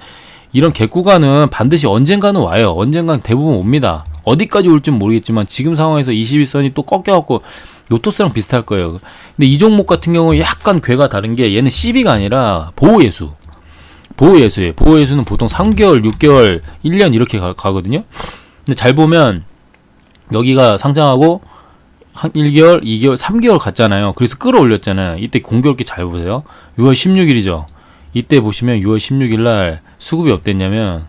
이런 갭구간은 반드시 언젠가는 와요. 언젠간 대부분 옵니다. 어디까지 올지는 모르겠지만 지금 상황에서 21선이 또 꺾여갖고 노토스랑 비슷할 거예요. 근데 이 종목 같은 경우는 약간 궤가 다른 게 얘는 CB가 아니라 보호예수. 보호예수예요. 보호예수는 보통 3개월, 6개월, 1년 이렇게 가거든요. 근데 잘 보면 여기가 상장하고 한 1개월, 2개월, 3개월 갔잖아요. 그래서 끌어올렸잖아요. 이때 공교롭게 잘 보세요. 6월 16일이죠. 이때 보시면 6월 16일 날 수급이 어땠냐면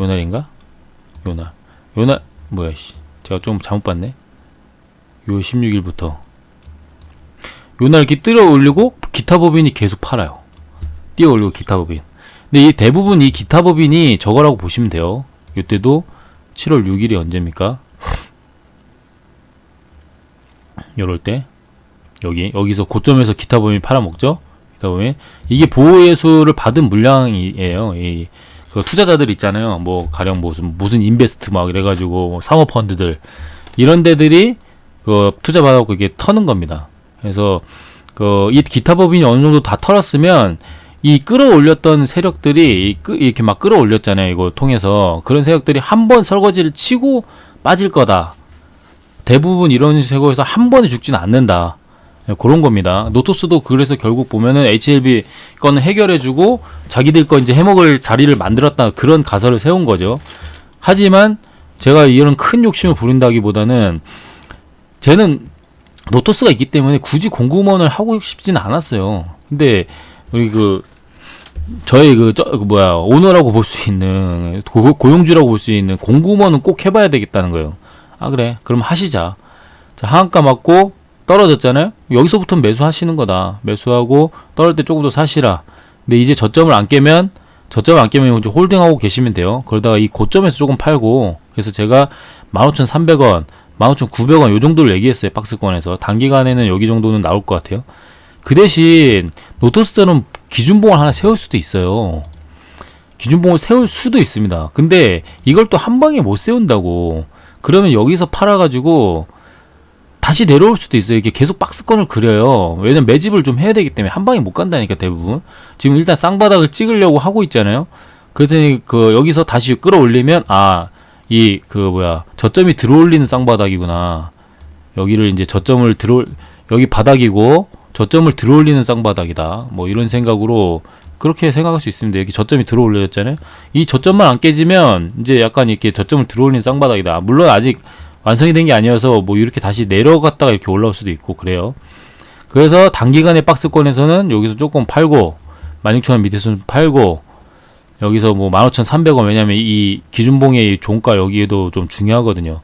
요날인가? 요날 뭐야 씨. 제가 좀 잘못 봤네. 6월 16일부터 요날 이렇게 뛰어 올리고 기타 법인이 계속 팔아요. 뛰어 올리고 기타 법인. 근데 이 대부분 이 기타 법인이 저거라고 보시면 돼요. 이때도 7월 6일이 언제입니까? 요럴 때 여기서 고점에서 기타 법인 팔아먹죠. 기타 법인 이게 보호예수를 받은 물량이에요. 그 투자자들 있잖아요. 뭐 가령 무슨 인베스트 막 이래가지고 사모펀드들 이런 데들이 투자 받아갖고 이게 터는 겁니다. 그래서 이 기타 법인이 어느 정도 다 털었으면 이 끌어올렸던 세력들이 이렇게 막 끌어올렸잖아요. 이거 통해서 그런 세력들이 한 번 설거지를 치고 빠질 거다. 대부분 이런 세력에서 한 번에 죽지는 않는다. 그런 겁니다. 노토스도 그래서 결국 보면은 HLB 거는 해결해주고 자기들 거 이제 해먹을 자리를 만들었다. 그런 가설을 세운 거죠. 하지만 제가 이런 큰 욕심을 부린다기보다는 쟤는 노토스가 있기 때문에 굳이 공구먼을 하고 싶지는 않았어요. 근데 우리 저희 오너라고 볼 수 있는 고용주라고 볼 수 있는 공구먼은 꼭 해봐야 되겠다는 거예요. 아 그래, 그럼 하시자. 자, 하한가 맞고 떨어졌잖아요. 여기서부터 매수하시는 거다. 매수하고 떨어질 때 조금 더 사시라. 근데 이제 저점을 안 깨면 이제 홀딩하고 계시면 돼요. 그러다가 이 고점에서 조금 팔고, 그래서 제가 15,300원, 15,900원 요 정도를 얘기했어요. 박스권에서. 단기간에는 여기 정도는 나올 것 같아요. 그 대신 노토스처럼 기준봉을 하나 세울 수도 있어요. 기준봉을 세울 수도 있습니다. 근데 이걸 또 한 방에 못 세운다고. 그러면 여기서 팔아가지고 다시 내려올 수도 있어요. 이게 계속 박스권을 그려요. 왜냐면 매집을 좀 해야 되기 때문에 한 방에 못 간다니까, 대부분. 지금 일단 쌍바닥을 찍으려고 하고 있잖아요. 그래서 여기서 다시 끌어올리면, 저점이 들어올리는 쌍바닥이구나. 여기를 이제 여기 바닥이고 저점을 들어올리는 쌍바닥이다. 뭐 이런 생각으로 그렇게 생각할 수 있습니다. 여기 저점이 들어올렸잖아요. 이 저점만 안 깨지면 이제 약간 이렇게 저점을 들어올리는 쌍바닥이다. 물론 아직 완성이 된 게 아니어서 뭐 이렇게 다시 내려갔다가 이렇게 올라올 수도 있고 그래요. 그래서 단기간의 박스권에서는 여기서 조금 팔고 16,000원 밑에서는 팔고, 여기서 뭐 15,300원, 왜냐면 이 기준봉의 종가 여기에도 좀 중요하거든요.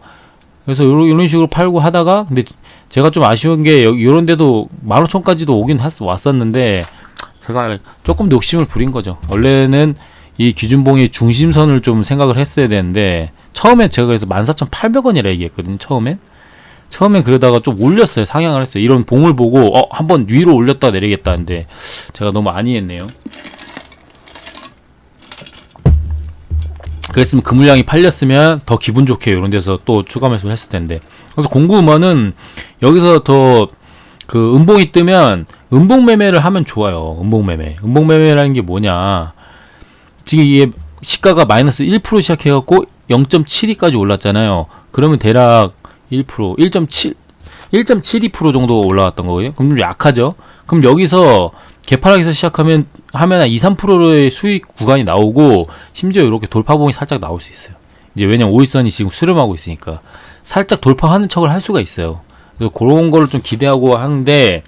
그래서 이런 식으로 팔고 하다가, 근데 제가 좀 아쉬운 게 요런 데도 15,000까지도 오긴 왔었는데 제가 조금 더 욕심을 부린 거죠. 원래는 이 기준봉의 중심선을 좀 생각을 했어야 되는데, 처음엔 제가 그래서 14,800원이라 얘기했거든요. 처음엔 그러다가 좀 올렸어요. 상향을 했어요. 이런 봉을 보고 한번 위로 올렸다 내리겠다는데 제가 너무 안이했네요. 그랬으면 그 물량이 팔렸으면 더 기분 좋게 이런 데서 또 추가 매수를 했을 텐데. 그래서 공구먼은 여기서 더 음봉이 뜨면 음봉 매매를 하면 좋아요. 음봉매매라는 게 뭐냐, 지금 이게 시가가 마이너스 1% 시작해갖고 0.72까지 올랐잖아요. 그러면 대략 1%, 1.72% 정도 올라왔던 거거든요. 그럼 좀 약하죠. 그럼 여기서 개파락에서 시작하면 한 2, 3%의 수익 구간이 나오고, 심지어 이렇게 돌파봉이 살짝 나올 수 있어요. 이제 왜냐면 오일선이 지금 수렴하고 있으니까 살짝 돌파하는 척을 할 수가 있어요. 그래서 그런 거를 좀 기대하고 하는데,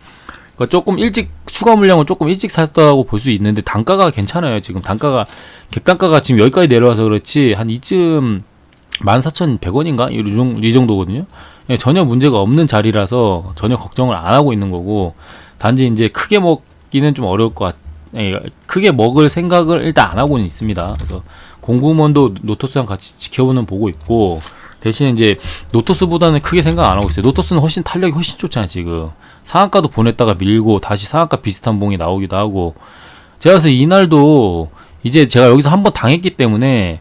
조금 일찍 추가 물량을 조금 일찍 샀다고 볼 수 있는데 단가가 괜찮아요. 지금 객단가가 지금 여기까지 내려와서 그렇지 한 이쯤 14,100원인가 이 정도거든요. 전혀 문제가 없는 자리라서 전혀 걱정을 안 하고 있는 거고, 단지 이제 크게 먹기는 좀 어려울 것 크게 먹을 생각을 일단 안 하고는 있습니다. 그래서 공구먼도 노토스랑 같이 지켜보는 보고 있고, 대신에 이제 노토스보다는 크게 생각 안 하고 있어요. 노토스는 탄력이 훨씬 좋잖아요. 지금 상한가도 보냈다가 밀고 다시 상한가 비슷한 봉이 나오기도 하고. 제가 그래서 이날도 이제 제가 여기서 한번 당했기 때문에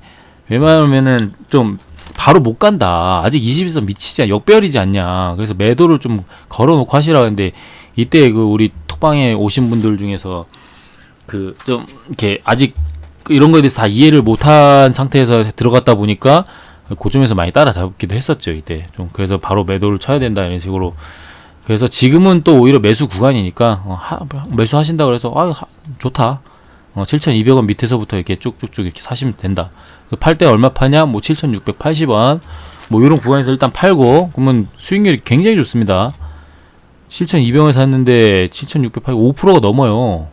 웬만하면은 좀 바로 못 간다, 아직 21선 미치지 역배열이지 않냐, 그래서 매도를 좀 걸어놓고 하시라. 근데 이때 우리 톡방에 오신 분들 중에서 좀 이렇게 아직 이런 거에 대해서 다 이해를 못한 상태에서 들어갔다 보니까 고점에서 많이 따라잡기도 했었죠. 이때 좀 그래서 바로 매도를 쳐야 된다 이런 식으로. 그래서 지금은 또 오히려 매수 구간이니까 매수하신다 그래서 좋다. 7,200원 밑에서부터 이렇게 쭉쭉쭉 이렇게 사시면 된다. 팔 때 얼마 파냐? 뭐 7,680원. 뭐 이런 구간에서 일단 팔고, 그러면 수익률이 굉장히 좋습니다. 7,200원에 샀는데 7,680, 5%가 넘어요.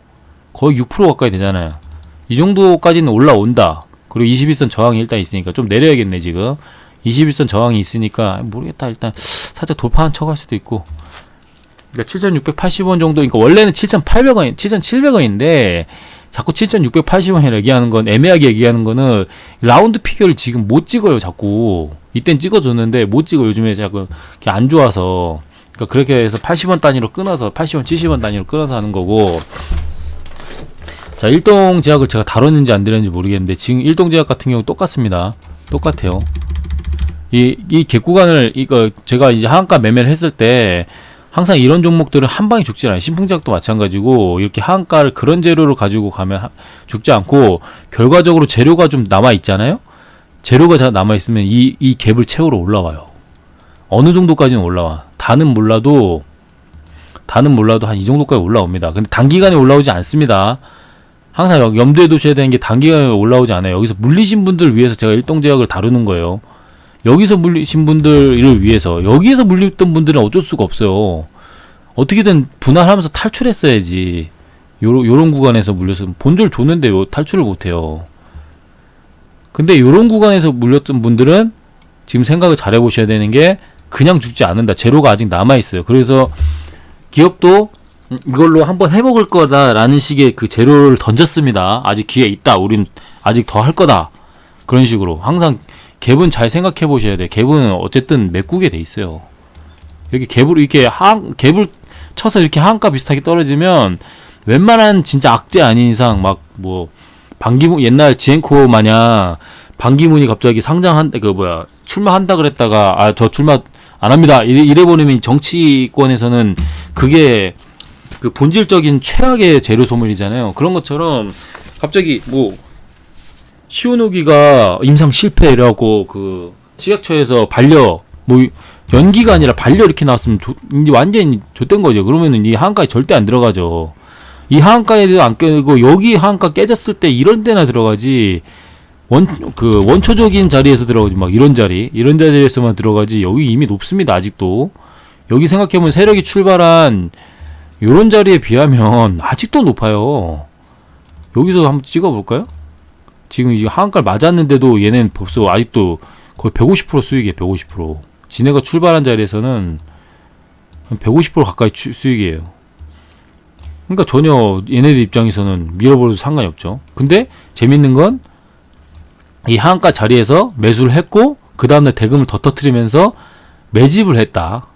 거의 6% 가까이 되잖아요. 이 정도까지는 올라온다. 그리고 21선 저항이 일단 있으니까 좀 내려야겠네. 지금 21선 저항이 있으니까 모르겠다. 일단 살짝 돌파한 척 할 수도 있고. 그러니까 7,680원 정도. 그러니까 원래는 7,800원, 7,700원인데 자꾸 7,680원이라 얘기하는 건, 애매하게 얘기하는 거는 라운드 피겨를 지금 못 찍어요. 자꾸 이땐 찍어줬는데 못 찍어. 요즘에 자꾸 안 좋아서. 그러니까 그렇게 해서 80원 단위로 끊어서 80원, 70원 단위로 끊어서 하는 거고. 자, 일동제약을 제가 다뤘는지 안 다뤘는지 모르겠는데 지금 일동제약 같은 경우 똑같습니다. 똑같아요. 이 갭구간을 제가 이제 하한가 매매를 했을 때 항상 이런 종목들은 한 방에 죽지 않아요. 신풍제약도 마찬가지고, 이렇게 하한가를 그런 재료를 가지고 가면 죽지 않고, 결과적으로 재료가 좀 남아 있잖아요. 재료가 남아 있으면 이 갭을 채우러 올라와요. 어느 정도까지는 올라와. 다는 몰라도 한 이 정도까지 올라옵니다. 근데 단기간에 올라오지 않습니다. 항상 염두에 두셔야 되는 게 단기간에 올라오지 않아요. 여기서 물리신 분들을 위해서 제가 일동제약을 다루는 거예요. 여기서 물리신 분들을 위해서, 여기에서 물렸던 분들은 어쩔 수가 없어요. 어떻게든 분할하면서 탈출했어야지. 요런 구간에서 물렸으면 본절 줬는데 탈출을 못해요. 근데 요런 구간에서 물렸던 분들은 지금 생각을 잘 해보셔야 되는 게, 그냥 죽지 않는다. 제로가 아직 남아있어요. 그래서 기업도 이걸로 한번 해먹을 거다라는 식의 그 제로를 던졌습니다. 아직 기회 있다. 우린 아직 더 할 거다. 그런 식으로. 항상 갭은 잘 생각해 보셔야 돼. 갭은 어쨌든 메꾸게 돼 있어요. 여기 갭을 이렇게 갭을 쳐서 이렇게 하한가 비슷하게 떨어지면 웬만한 진짜 악재 아닌 이상 막 뭐 반기문, 옛날 지앤코 마냥 반기문이 갑자기 출마한다 그랬다가 저 출마 안 합니다. 이래버리면 정치권에서는 그게 그 본질적인 최악의 재료 소멸이잖아요. 그런 것처럼 갑자기 뭐 시오노기가 임상 실패 이라고 그 식약처에서 반려, 뭐 연기가 아니라 반려 이렇게 나왔으면 이제 완전히 좆된 거죠. 그러면은 이 하한가에 절대 안 들어가죠. 이 하한가에도 안 깨고 여기 하한가 깨졌을 때 이런 데나 들어가지, 원초적인 자리에서 들어가지, 막 이런 자리에서만 들어가지. 여기 이미 높습니다. 아직도. 여기 생각해보면 세력이 출발한 요런 자리에 비하면 아직도 높아요. 여기서 한번 찍어볼까요? 지금 이 하한가를 맞았는데도 얘는 벌써 아직도 거의 150% 수익이에요. 150%. 지네가 출발한 자리에서는 한 150% 가까이 수익이에요. 그러니까 전혀 얘네들 입장에서는 밀어버려도 상관이 없죠. 근데 재밌는 건 이 하한가 자리에서 매수를 했고 그 다음날 대금을 더 터뜨리면서 매집을 했다.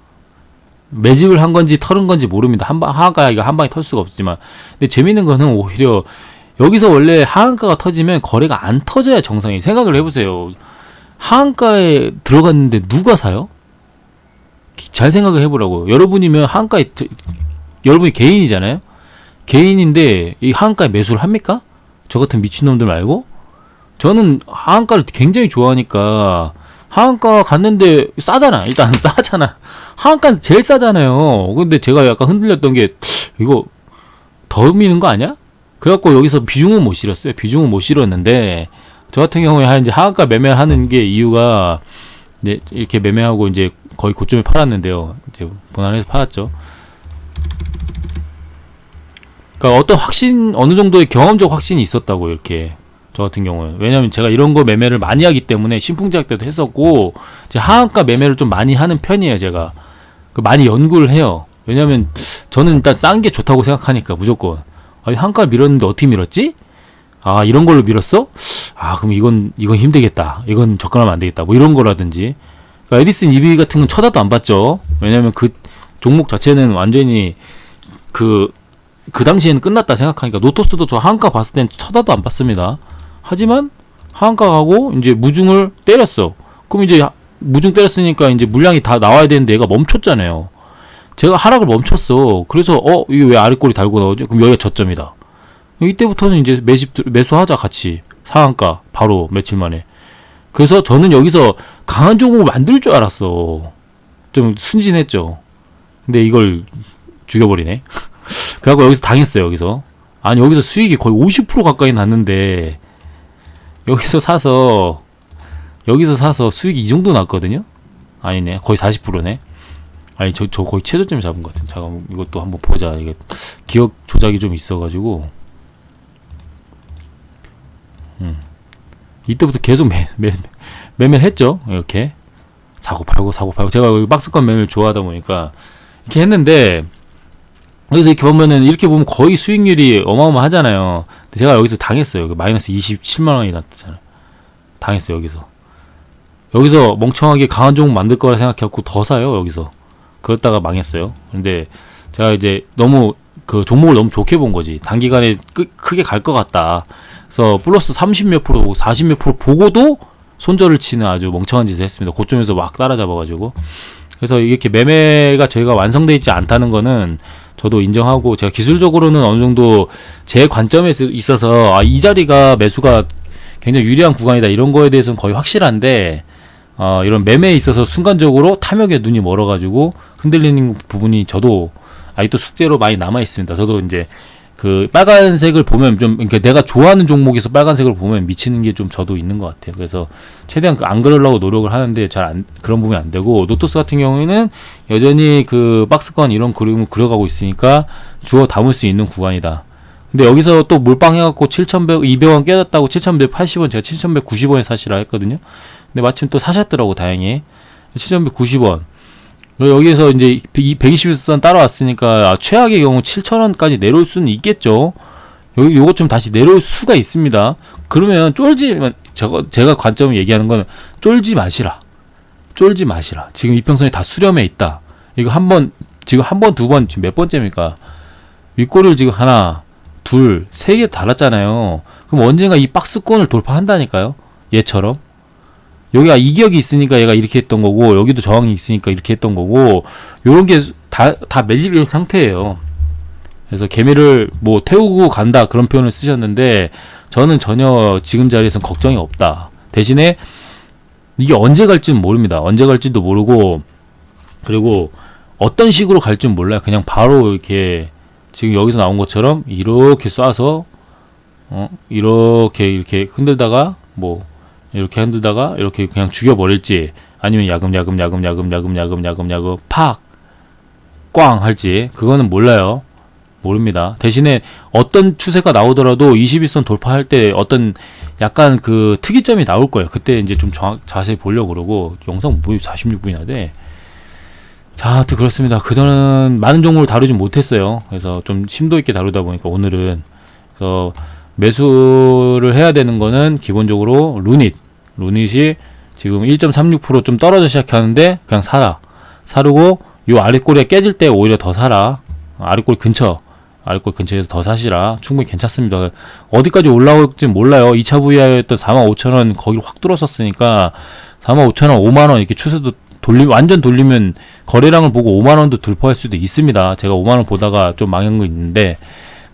매집을 한 건지 털은 건지 모릅니다. 하한가 이거 한 방에 털 수가 없지만, 근데 재밌는 거는 오히려 여기서 원래 하한가가 터지면 거래가 안 터져야 정상이. 생각을 해보세요. 하한가에 들어갔는데 누가 사요? 잘 생각을 해보라고. 여러분이면 하한가에 여러분이 개인이잖아요. 개인인데 이 하한가에 매수를 합니까? 저 같은 미친놈들 말고. 저는 하한가를 굉장히 좋아하니까 하한가 갔는데 싸잖아. 일단 싸잖아. 하한가는 제일 싸잖아요. 근데 제가 약간 흔들렸던 게 이거 더 미는 거 아니야? 그래갖고 여기서 비중은 못 실었어요. 비중은 못 실었는데 저 같은 경우에 이제 하한가 매매하는 게 이유가 이제 이렇게 매매하고 이제 거의 고점에 팔았는데요. 이제 분할해서 팔았죠. 그러니까 어떤 어느 정도의 경험적 확신이 있었다고, 이렇게. 저 같은 경우에. 왜냐면 제가 이런 거 매매를 많이 하기 때문에 신풍제약 때도 했었고, 제 하한가 매매를 좀 많이 하는 편이에요, 제가. 많이 연구를 해요. 왜냐면 저는 일단 싼 게 좋다고 생각하니까, 무조건. 아니, 하한가 밀었는데 어떻게 밀었지? 이런 걸로 밀었어? 그럼 이건 힘들겠다. 이건 접근하면 안 되겠다. 뭐 이런 거라든지. 그러니까 에디슨 EV 같은 건 쳐다도 안 봤죠. 왜냐면 그 종목 자체는 완전히 그 당시에는 끝났다 생각하니까. 노토스도 저 하한가 봤을 땐 쳐다도 안 봤습니다. 하지만 하한가 가고 이제 무중을 때렸어. 그럼 이제 무중 때렸으니까 이제 물량이 다 나와야 되는데 얘가 멈췄잖아요. 제가 하락을 멈췄어. 그래서 이게 왜 아랫골이 달고 나오지? 그럼 여기가 저점이다. 이때부터는 이제 매수하자, 같이. 하한가 바로 며칠 만에. 그래서 저는 여기서 강한 종목을 만들 줄 알았어. 좀 순진했죠. 근데 이걸 죽여버리네. 그래갖고 여기서 당했어요. 여기서 수익이 거의 50% 가까이 났는데 여기서 사서 수익이 이 정도 났거든요. 아니네, 거의 40%네. 저 거의 최저점에 잡은 것 같은. 잠깐 이것도 한번 보자. 이게 기억 조작이 좀 있어가지고. 이때부터 계속 매매를 했죠. 이렇게 사고 팔고. 제가 여기 박스권 매매를 좋아하다 보니까 이렇게 했는데, 여기서 이렇게 보면 거의 수익률이 어마어마하잖아요. 근데 제가 여기서 당했어요. 마이너스 27만원이 났잖아요. 당했어요. 여기서 멍청하게 강한 종목 만들 거라 생각해갖고 더 사요. 여기서. 그러다가 망했어요. 근데 제가 이제 너무 그 종목을 너무 좋게 본 거지. 단기간에 크게 갈 것 같다. 그래서 플러스 30몇 프로, 40몇 프로 보고도 손절을 치는 아주 멍청한 짓을 했습니다. 고점에서 막 따라잡아가지고. 그래서 이렇게 매매가 저희가 완성되어 있지 않다는 거는 저도 인정하고, 제가 기술적으로는 어느 정도 제 관점에 있어서 이 자리가 매수가 굉장히 유리한 구간이다, 이런 거에 대해서는 거의 확실한데, 이런 매매에 있어서 순간적으로 탐욕에 눈이 멀어가지고 흔들리는 부분이 저도 아직도 숙제로 많이 남아 있습니다. 저도 이제 그 빨간색을 보면 좀, 그러니까 내가 좋아하는 종목에서 빨간색을 보면 미치는 게 좀 저도 있는 것 같아요. 그래서 최대한 안 그러려고 노력을 하는데 그런 부분이 안 되고, 노토스 같은 경우에는 여전히 그 박스권 이런 그림을 그려가고 있으니까 주워 담을 수 있는 구간이다. 근데 여기서 또 몰빵해갖고 7,200원 깨졌다고 7,180원, 제가 7,190원에 사시라 했거든요. 근데 마침 또 사셨더라고, 다행히. 7,190원. 여기에서 이제 120일선 따라왔으니까 최악의 경우 7,000원까지 내려올 수는 있겠죠. 요것 좀 다시 내려올 수가 있습니다. 그러면 제가 관점을 얘기하는 건 쫄지 마시라. 쫄지 마시라. 지금 이평선이 다 수렴해 있다. 이거 지금 한 번, 두 번, 지금 몇 번째입니까? 윗골을 지금 하나, 둘, 세 개 달았잖아요. 그럼 언젠가 이 박스권을 돌파한다니까요. 얘처럼. 여기가 이격이 있으니까 얘가 이렇게 했던 거고, 여기도 저항이 있으니까 이렇게 했던 거고, 요런 게 다 밀릴 상태예요. 그래서 개미를 뭐 태우고 간다 그런 표현을 쓰셨는데, 저는 전혀 지금 자리에서는 걱정이 없다. 대신에 이게 언제 갈지는 모릅니다. 언제 갈지도 모르고, 그리고 어떤 식으로 갈지는 몰라요. 그냥 바로 이렇게 지금 여기서 나온 것처럼 이렇게 쏴서 이렇게 흔들다가 뭐 이렇게 흔들다가 이렇게 그냥 죽여버릴지, 아니면 야금야금 팍 꽝 할지, 그거는 몰라요. 모릅니다. 대신에 어떤 추세가 나오더라도 21선 돌파할 때 어떤 약간 그 특이점이 나올 거예요. 그때 이제 좀 자세히 보려고 그러고. 영상 뭐 46분이나 돼. 자, 하여튼 그렇습니다. 그전은 많은 종목을 다루지 못했어요. 그래서 좀 심도 있게 다루다 보니까 오늘은, 그래서 매수를 해야 되는 거는 기본적으로 루닛이 지금 1.36% 좀 떨어져 시작하는데 그냥 사르고, 요 아랫꼬리에 깨질 때 오히려 더 사라. 아랫꼬리 근처에서 더 사시라. 충분히 괜찮습니다. 어디까지 올라올지 몰라요. 2차 VI였던 45,000원 거기를 확 뚫었었으니까 45,000원, 5만원 이렇게 추세도 완전 돌리면 거래량을 보고 5만원도 돌파할 수도 있습니다. 제가 5만원 보다가 좀 망한 거 있는데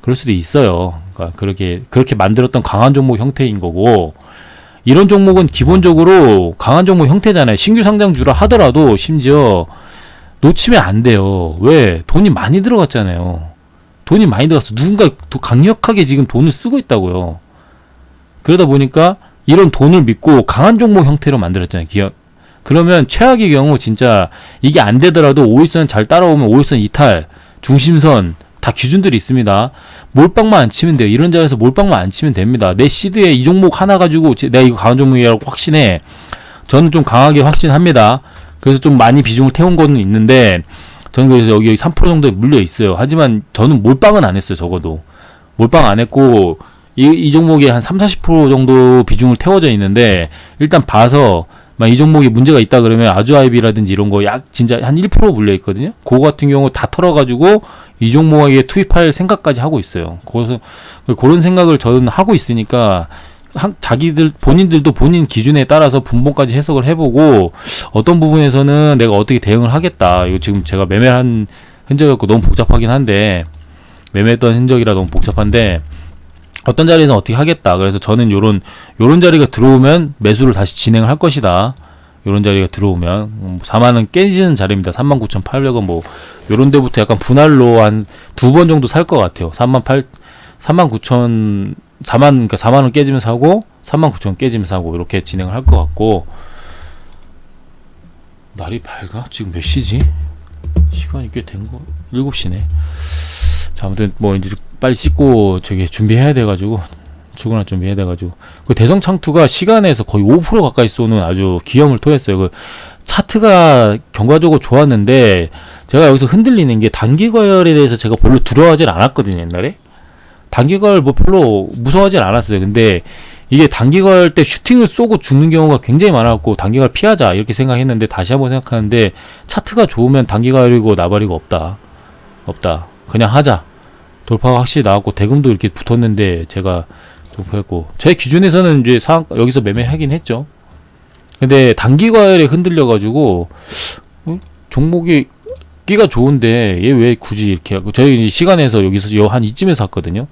그럴 수도 있어요. 그러니까 그렇게 만들었던 강한 종목 형태인 거고, 이런 종목은 기본적으로 강한 종목 형태잖아요. 신규 상장주라 하더라도 심지어 놓치면 안 돼요. 왜? 돈이 많이 들어갔잖아요. 돈이 많이 들어갔어. 누군가 강력하게 지금 돈을 쓰고 있다고요. 그러다 보니까 이런 돈을 믿고 강한 종목 형태로 만들었잖아요. 그러면 최악의 경우 진짜 이게 안 되더라도 5일선 잘 따라오면 5일선 이탈, 중심선 다 기준들이 있습니다. 몰빵만 안 치면 돼요. 이런 자리에서 몰빵만 안 치면 됩니다. 내 시드에 이 종목 하나 가지고 내가 이거 강한 종목이라고 확신해. 저는 좀 강하게 확신합니다. 그래서 좀 많이 비중을 태운 거는 있는데, 저는 그래서 여기 3% 정도에 물려 있어요. 하지만 저는 몰빵은 안 했어요. 적어도 몰빵 안 했고, 이 종목에 한 30-40% 정도 비중을 태워져 있는데, 일단 봐서 이 종목이 문제가 있다 그러면 아주아이비라든지 이런 거 진짜 한 1% 물려 있거든요. 그거 같은 경우 다 털어가지고 이 종목에 투입할 생각까지 하고 있어요. 그래서 그런 생각을 저는 하고 있으니까 본인들도 본인 기준에 따라서 분봉까지 해석을 해보고, 어떤 부분에서는 내가 어떻게 대응을 하겠다. 이거 지금 제가 매매한 흔적이었고 너무 복잡하긴 한데, 매매했던 흔적이라 너무 복잡한데, 어떤 자리에서 어떻게 하겠다. 그래서 저는 요런 자리가 들어오면 매수를 다시 진행을 할 것이다. 요런 자리가 들어오면 4만원 깨지는 자리입니다. 39,800원 뭐 요런 데부터 약간 분할로 한 두 번 정도 살 것 같아요. 4만원 깨지면 사고 39,000원 깨지면 사고, 이렇게 진행을 할 것 같고. 날이 밝아? 지금 몇 시지? 시간이 꽤 된 거 7시네. 자, 아무튼 뭐 이제 빨리 씻고 저기 준비해야 돼가지고, 출근할 준비해야 돼가지고. 그 대성창투가 시간에서 거의 5% 가까이 쏘는 아주 기염을 토했어요. 그 차트가 경과적으로 좋았는데, 제가 여기서 흔들리는 게 단기 과열에 대해서 제가 별로 두려워하진 않았거든요. 옛날에 단기 과열 뭐 별로 무서워하진 않았어요. 근데 이게 단기 과열 때 슈팅을 쏘고 죽는 경우가 굉장히 많았고, 단기 과열 피하자 이렇게 생각했는데, 다시 한번 생각하는데 차트가 좋으면 단기 과열이고 나발이고 없다. 그냥 하자. 돌파가 확실히 나왔고 대금도 이렇게 붙었는데, 제가 좀 그랬고, 제 기준에서는 이제 여기서 매매하긴 했죠. 근데 단기 과열에 흔들려가지고 종목이 끼가 좋은데 얘 왜 굳이 이렇게 하고, 저희 시간에서 여기서 한 이쯤에서 샀거든요.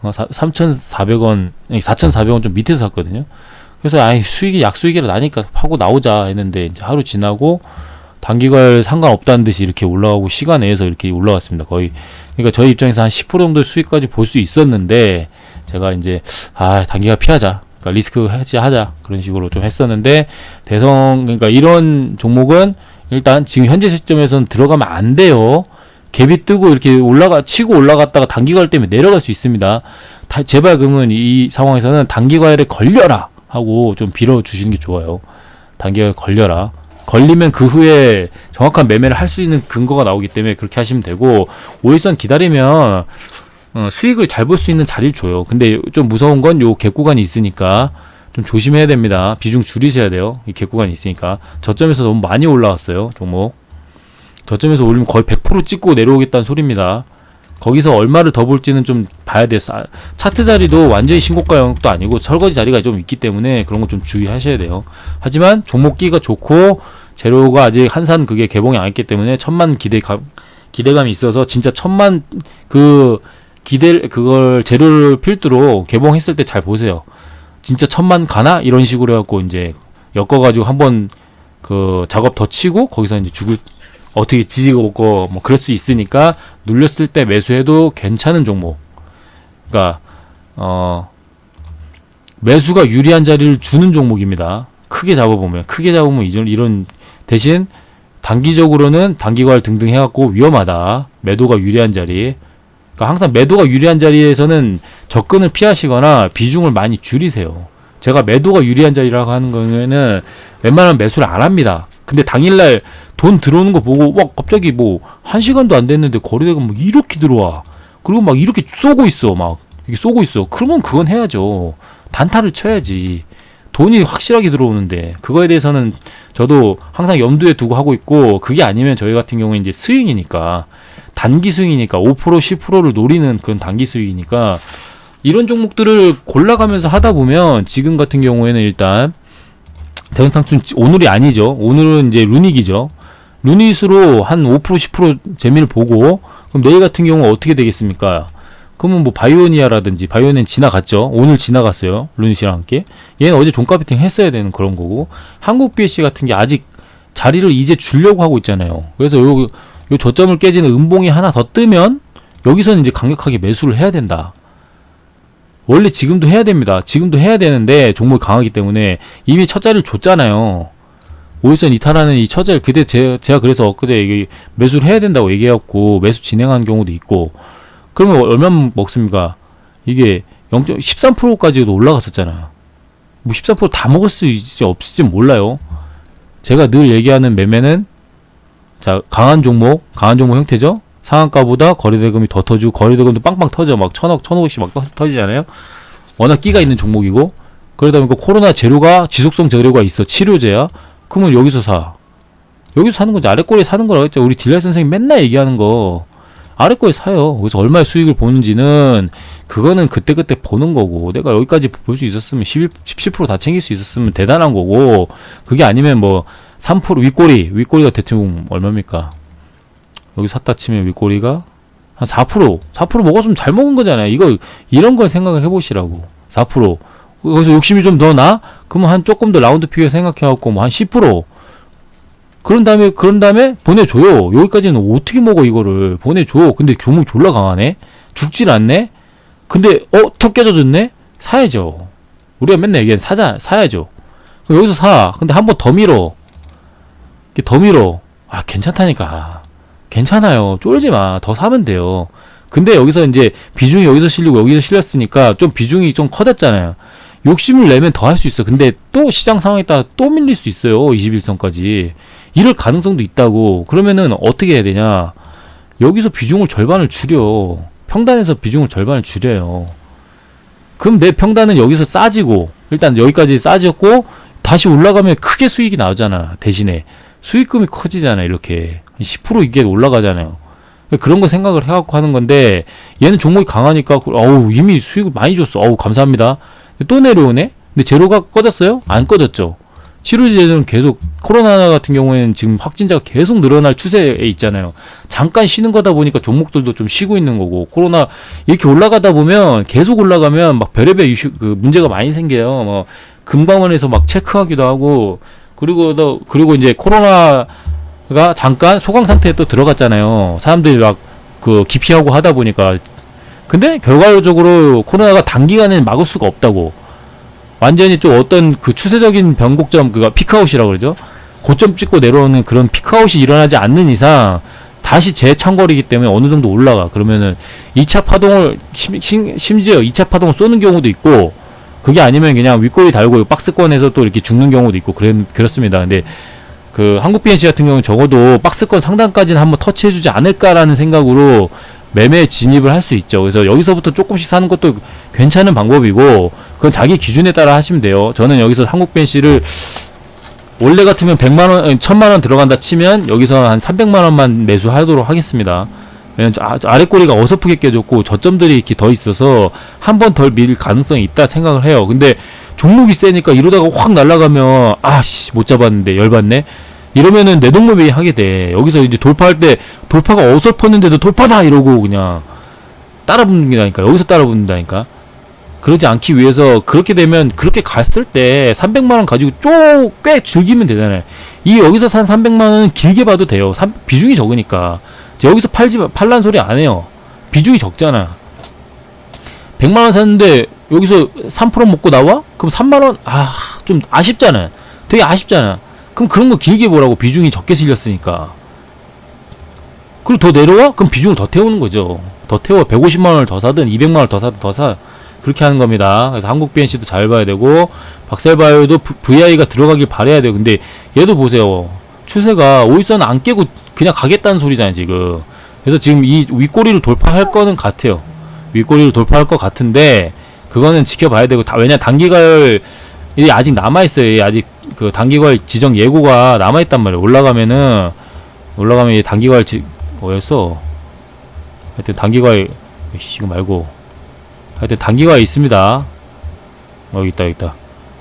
3,400원, 4,400원 좀 밑에서 샀거든요. 그래서 약수익이라 나니까 하고 나오자 했는데, 이제 하루 지나고 단기갈 상관없다는 듯이 이렇게 올라가고 시간 내에서 이렇게 올라갔습니다. 거의. 그러니까 저희 입장에서 한 10% 정도의 수익까지 볼 수 있었는데 제가 이제 단기갈 피하자. 그러니까 리스크 해지하자. 그런 식으로 좀 했었는데 그러니까 이런 종목은 일단 지금 현재 시점에서는 들어가면 안 돼요. 갭이 뜨고 이렇게 치고 올라갔다가 단기갈 때문에 내려갈 수 있습니다. 제발 그러면 이 상황에서는 단기과열에 걸려라 하고 좀 빌어주시는 게 좋아요. 단기과열에 걸려라. 걸리면 그 후에 정확한 매매를 할 수 있는 근거가 나오기 때문에 그렇게 하시면 되고, 5일선 기다리면 수익을 잘 볼 수 있는 자리를 줘요. 근데 좀 무서운 건 요 갭 구간이 있으니까 좀 조심해야 됩니다. 비중 줄이셔야 돼요. 이 갭 구간이 있으니까. 저점에서 너무 많이 올라왔어요, 종목. 저점에서 올리면 거의 100% 찍고 내려오겠다는 소리입니다. 거기서 얼마를 더 볼지는 좀 봐야 돼요. 차트 자리도 완전히 신고가 영역도 아니고 설거지 자리가 좀 있기 때문에 그런 거 좀 주의하셔야 돼요. 하지만 종목기가 좋고 재료가 아직 한산 그게 개봉이 안 했기 때문에 천만 기대감이 있어서 진짜 천만 그걸 재료를 필두로 개봉했을 때 잘 보세요. 진짜 천만 가나? 이런 식으로 해갖고 이제 엮어가지고 한번 그 작업 더 치고 거기서 이제 어떻게 지지고 먹고 뭐 그럴 수 있으니까 눌렸을 때 매수해도 괜찮은 종목. 그러니까 매수가 유리한 자리를 주는 종목입니다. 크게 잡으면 이런 대신 단기적으로는 단기과열 등등 해갖고 위험하다. 매도가 유리한 자리. 그러니까 항상 매도가 유리한 자리에서는 접근을 피하시거나 비중을 많이 줄이세요. 제가 매도가 유리한 자리라고 하는 경우에는 웬만하면 매수를 안 합니다. 근데 당일날 돈 들어오는 거 보고 갑자기 뭐 1시간도 안 됐는데 거래대가 뭐 이렇게 들어와. 그리고 막 이렇게 쏘고 있어. 그러면 그건 해야죠. 단타를 쳐야지. 돈이 확실하게 들어오는데 그거에 대해서는 저도 항상 염두에 두고 하고 있고, 그게 아니면 저희 같은 경우에 이제 스윙이니까 단기 스윙이니까 5% 10%를 노리는 그런 단기 스윙이니까 이런 종목들을 골라가면서 하다 보면 지금 같은 경우에는 일단 대형상순 오늘이 아니죠. 오늘은 이제 루닉이죠. 루닛으로 한 5% 10% 재미를 보고, 그럼 내일 같은 경우 어떻게 되겠습니까? 그러면 뭐 바이오니아라든지, 바이오니아는 지나갔죠. 오늘 지나갔어요. 루닛이랑 함께. 얘는 어제 종가 베팅 했어야 되는 그런 거고, 한국 BSC 같은 게 아직 자리를 이제 주려고 하고 있잖아요. 그래서 요 저점을 깨지는 음봉이 하나 더 뜨면 여기서는 이제 강력하게 매수를 해야 된다. 원래 지금도 해야 됩니다. 지금도 해야 되는데 종목이 강하기 때문에 이미 첫 자리를 줬잖아요. 5일선 이탈하는 이 첫 자리, 그때 제가 그래서 엊그제 매수를 해야 된다고 얘기해갖고 매수 진행한 경우도 있고, 그러면 얼마 먹습니까? 이게 0.13%까지도 올라갔었잖아요. 뭐 13%다 먹을 수 있을지 없을지 몰라요. 제가 늘 얘기하는 매매는 강한 종목 형태죠. 상한가보다 거래대금이 더 터지고, 거래대금도 빵빵 터져. 막 1000억, 1500씩 막 터지잖아요. 워낙 끼가 있는 종목이고, 그러다 보니까 코로나 재료가, 지속성 재료가 있어. 치료제야. 그러면 여기서 사는 거지. 아래꼬리에 사는 거라고 했죠. 우리 딜라이 선생님 맨날 얘기하는 거. 아래꼬리에 사요. 그래서 얼마의 수익을 보는지는, 그거는 그때그때 보는 거고, 내가 여기까지 볼 수 있었으면 17% 다 챙길 수 있었으면 대단한 거고, 그게 아니면 뭐 3% 윗꼬리가 대충 얼마입니까? 여기 샀다 치면 윗꼬리가 한 4% 먹었으면 잘 먹은 거잖아요. 이런 걸 생각을 해보시라고. 4%. 거기서 욕심이 좀 더 나? 그러면 한 조금 더 라운드 피겨 생각해갖고 뭐 한 10%. 그런 다음에 보내줘요. 여기까지는 어떻게 먹어, 이거를. 보내줘. 근데 종목 졸라 강하네? 죽질 않네? 근데, 턱 깨져줬네? 사야죠. 우리가 맨날 얘기하는 사야죠. 여기서 사. 근데 한 번 더 밀어. 괜찮다니까. 괜찮아요. 쫄지 마. 더 사면 돼요. 근데 여기서 이제 비중이 여기서 실리고 여기서 실렸으니까 좀 비중이 좀 커졌잖아요. 욕심을 내면 더 할 수 있어. 근데 또 시장 상황에 따라 또 밀릴 수 있어요. 21선까지. 이럴 가능성도 있다고. 그러면은 어떻게 해야 되냐. 여기서 비중을 절반을 줄여. 평단에서 비중을 절반을 줄여요. 그럼 내 평단은 여기서 싸지고, 일단 여기까지 싸졌고, 다시 올라가면 크게 수익이 나오잖아. 대신에. 수익금이 커지잖아. 이렇게. 10% 이게 올라가잖아요. 그런 거 생각을 해갖고 하는 건데, 얘는 종목이 강하니까, 이미 수익을 많이 줬어. 감사합니다. 또 내려오네? 근데 제로가 꺼졌어요? 안 꺼졌죠. 치료제는 계속, 코로나 같은 경우에는 지금 확진자가 계속 늘어날 추세에 있잖아요. 잠깐 쉬는 거다 보니까 종목들도 좀 쉬고 있는 거고, 코로나 이렇게 올라가다 보면, 계속 올라가면 막 별의별 문제가 많이 생겨요. 뭐, 금감원에서 막 체크하기도 하고, 그리고 이제 코로나 그러니까 잠깐 소강 상태에 또 들어갔잖아요. 사람들이 막 그 기피하고 하다 보니까. 근데 결과적으로 코로나가 단기간에 막을 수가 없다고. 완전히 좀 어떤 그 추세적인 변곡점, 그가 피크아웃이라고 그러죠. 고점 찍고 내려오는 그런 피크아웃이 일어나지 않는 이상 다시 재창거리기 때문에 어느 정도 올라가. 그러면은 2차 파동을 심지어 2차 파동을 쏘는 경우도 있고, 그게 아니면 그냥 윗꼬리 달고 박스권에서 또 이렇게 죽는 경우도 있고 그렇습니다. 근데 그 한국 BNC 같은 경우는 적어도 박스권 상단까지는 한번 터치해주지 않을까라는 생각으로 매매 진입을 할 수 있죠. 그래서 여기서부터 조금씩 사는 것도 괜찮은 방법이고, 그건 자기 기준에 따라 하시면 돼요. 저는 여기서 한국 BNC를 원래 같으면 100만원, 1000만원 들어간다 치면 여기서 한 300만원만 매수하도록 하겠습니다. 왜냐면 아래꼬리가 어설프게 깨졌고 저점들이 이렇게 더 있어서 한 번 덜 밀 가능성이 있다 생각을 해요. 근데 종목이 세니까 이러다가 확 날아가면 아씨 못 잡았는데 열받네, 이러면은 내동무비 하게 돼. 여기서 이제 돌파할 때 돌파가 어설펐는데도 돌파다 이러고 그냥 따라붙는다니까. 여기서 따라붙는다니까. 그러지 않기 위해서 그렇게 되면, 그렇게 갔을 때 300만원 가지고 꽤 즐기면 되잖아요. 이 여기서 산 300만원은 길게 봐도 돼요. 비중이 적으니까. 여기서 팔란 소리 안 해요. 비중이 적잖아. 100만원 샀는데 여기서 3% 먹고 나와? 그럼 3만원, 좀 아쉽잖아. 되게 아쉽잖아. 그럼 그런 거 길게 보라고. 비중이 적게 실렸으니까. 그리고 더 내려와? 그럼 비중을 더 태우는 거죠. 더 태워. 150만원을 더 사든 200만원을 더 사든 더 사. 그렇게 하는 겁니다. 그래서 한국 BNC도 잘 봐야 되고, 박셀바이오도 VI가 들어가길 바라야 돼요. 근데 얘도 보세요. 추세가 오일선 안 깨고 그냥 가겠다는 소리잖아요, 지금. 그래서 지금 이 윗꼬리를 돌파할 거는 같아요. 윗꼬리를 돌파할 것 같은데, 그거는 지켜봐야 되고, 왜냐, 단기가율, 이게 아직 남아있어요. 아직 그 단기가율 지정 예고가 남아있단 말이에요. 올라가면 이 단기가율 뭐였어? 하여튼 단기가율, 이거 말고. 하여튼 단기가 있습니다. 여기 있다.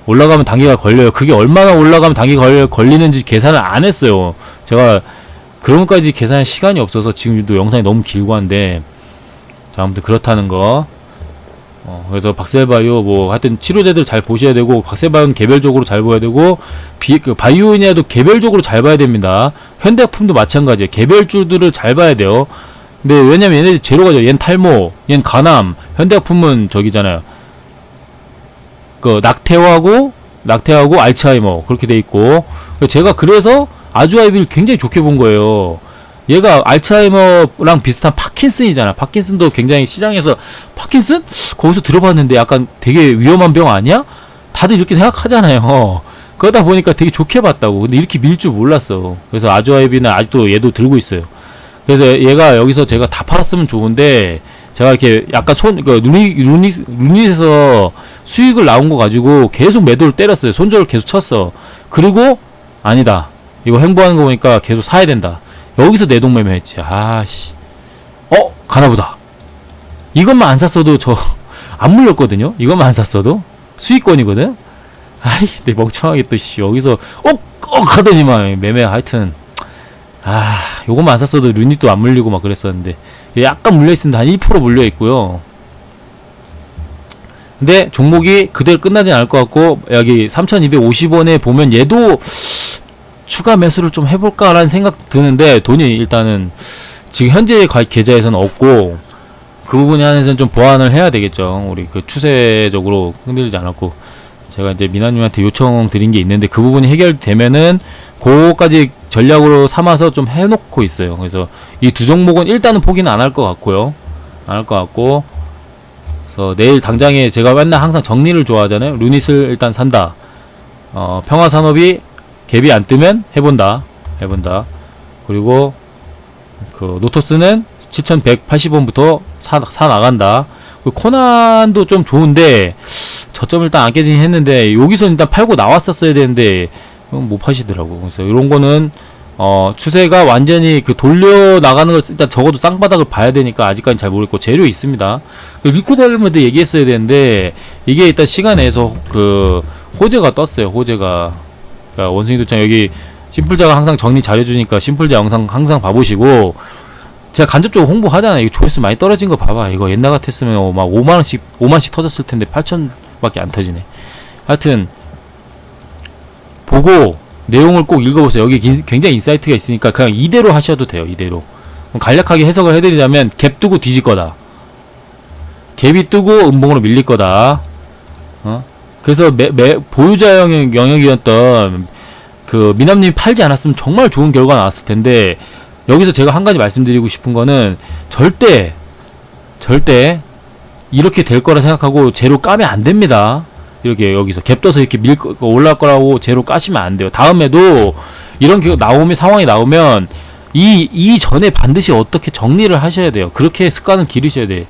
올라가면 단기가 걸려요. 그게 얼마나 올라가면 단기가 걸리는지 계산을 안 했어요. 제가 그런 것까지 계산할 시간이 없어서 지금도 영상이 너무 길고 한데, 자, 아무튼 그렇다는 거. 그래서 박셀바이오 뭐 하여튼 치료제들 잘 보셔야 되고, 박셀바이오는 개별적으로 잘 봐야 되고, 바이오니아도 개별적으로 잘 봐야 됩니다. 현대약품도 마찬가지예요. 개별주들을 잘 봐야 돼요. 근데 왜냐면 얘네들 재료가 얘는 탈모, 얘는 간암, 현대약품은 저기잖아요. 그 낙태하고 알츠하이머 그렇게 돼 있고, 제가 그래서 아주아이비를 굉장히 좋게 본 거예요. 얘가 알츠하이머랑 비슷한 파킨슨이잖아. 파킨슨도 굉장히 시장에서, 파킨슨? 거기서 들어봤는데 약간 되게 위험한 병 아니야? 다들 이렇게 생각하잖아요. 그러다 보니까 되게 좋게 봤다고. 근데 이렇게 밀 줄 몰랐어. 그래서 아주아이비는 아직도 얘도 들고 있어요. 그래서 얘가 여기서 제가 다 팔았으면 좋은데, 제가 이렇게 약간 루닛에서 수익을 나온 거 가지고 계속 매도를 때렸어요. 손절을 계속 쳤어. 그리고 아니다, 이거 행보하는 거 보니까 계속 사야 된다. 여기서 내동매매 했지. 아씨, 가나보다. 이것만 안 샀어도 저 안 물렸거든요. 이것만 안 샀어도 수익권이거든. 아이, 내 멍청하게 또 여기서 하더니만 매매. 하여튼 요것만 안 샀어도 루닛도 안 물리고 막 그랬었는데, 약간 물려있습니다. 한 1% 물려있고요. 근데 종목이 그대로 끝나진 않을 것 같고, 여기 3250원에 보면 얘도 추가 매수를 좀 해볼까라는 생각 드는데, 돈이 일단은 지금 현재 계좌에서는 없고, 그 부분에 한해서는 좀 보완을 해야 되겠죠. 우리 그 추세적으로 흔들리지 않았고, 제가 이제 미나님한테 요청 드린 게 있는데, 그 부분이 해결되면은 그거까지 전략으로 삼아서 좀 해놓고 있어요. 그래서 이 두 종목은 일단은 포기는 안 할 것 같고요. 안 할 것 같고, 그래서 내일 당장에 제가 맨날 항상 정리를 좋아하잖아요. 루닛을 일단 산다. 평화산업이 갭이 안 뜨면 해본다. 그리고 그 노토스는 7180원부터 사 나간다. 코난도 좀 좋은데 저점 일단 안 깨지긴 했는데, 여기서 일단 팔고 나왔었어야 되는데 못 파시더라고. 그래서 이런 거는 추세가 완전히 그 돌려 나가는 걸 일단 적어도 쌍바닥을 봐야 되니까 아직까지 잘 모르겠고, 재료 있습니다. 리코달먼트 얘기했어야 되는데, 이게 일단 시간에서 그 호재가 떴어요. 호재가. 그러니까 원숭이 도장 여기 심플자가 항상 정리 잘해주니까 심플자 영상 항상 봐보시고, 제가 간접적으로 홍보하잖아요. 이거 조회수 많이 떨어진 거 봐봐. 이거 옛날 같았으면 막 5만씩 터졌을 텐데 8천밖에 안 터지네. 하여튼 보고 내용을 꼭 읽어보세요. 여기 굉장히 인사이트가 있으니까 그냥 이대로 하셔도 돼요. 이대로. 간략하게 해석을 해드리자면 갭 뜨고 뒤질 거다. 갭이 뜨고 음봉으로 밀릴 거다. 그래서 보유자 영역이었던 그 미남님이 팔지 않았으면 정말 좋은 결과가 나왔을 텐데, 여기서 제가 한 가지 말씀드리고 싶은 거는 절대 이렇게 될 거라 생각하고 제로 까면 안 됩니다. 이렇게 여기서 갭 떠서 이렇게 올라갈 거라고 제로 까시면 안 돼요. 다음에도 이런 상황이 나오면 이 전에 반드시 어떻게 정리를 하셔야 돼요. 그렇게 습관을 기르셔야 돼요.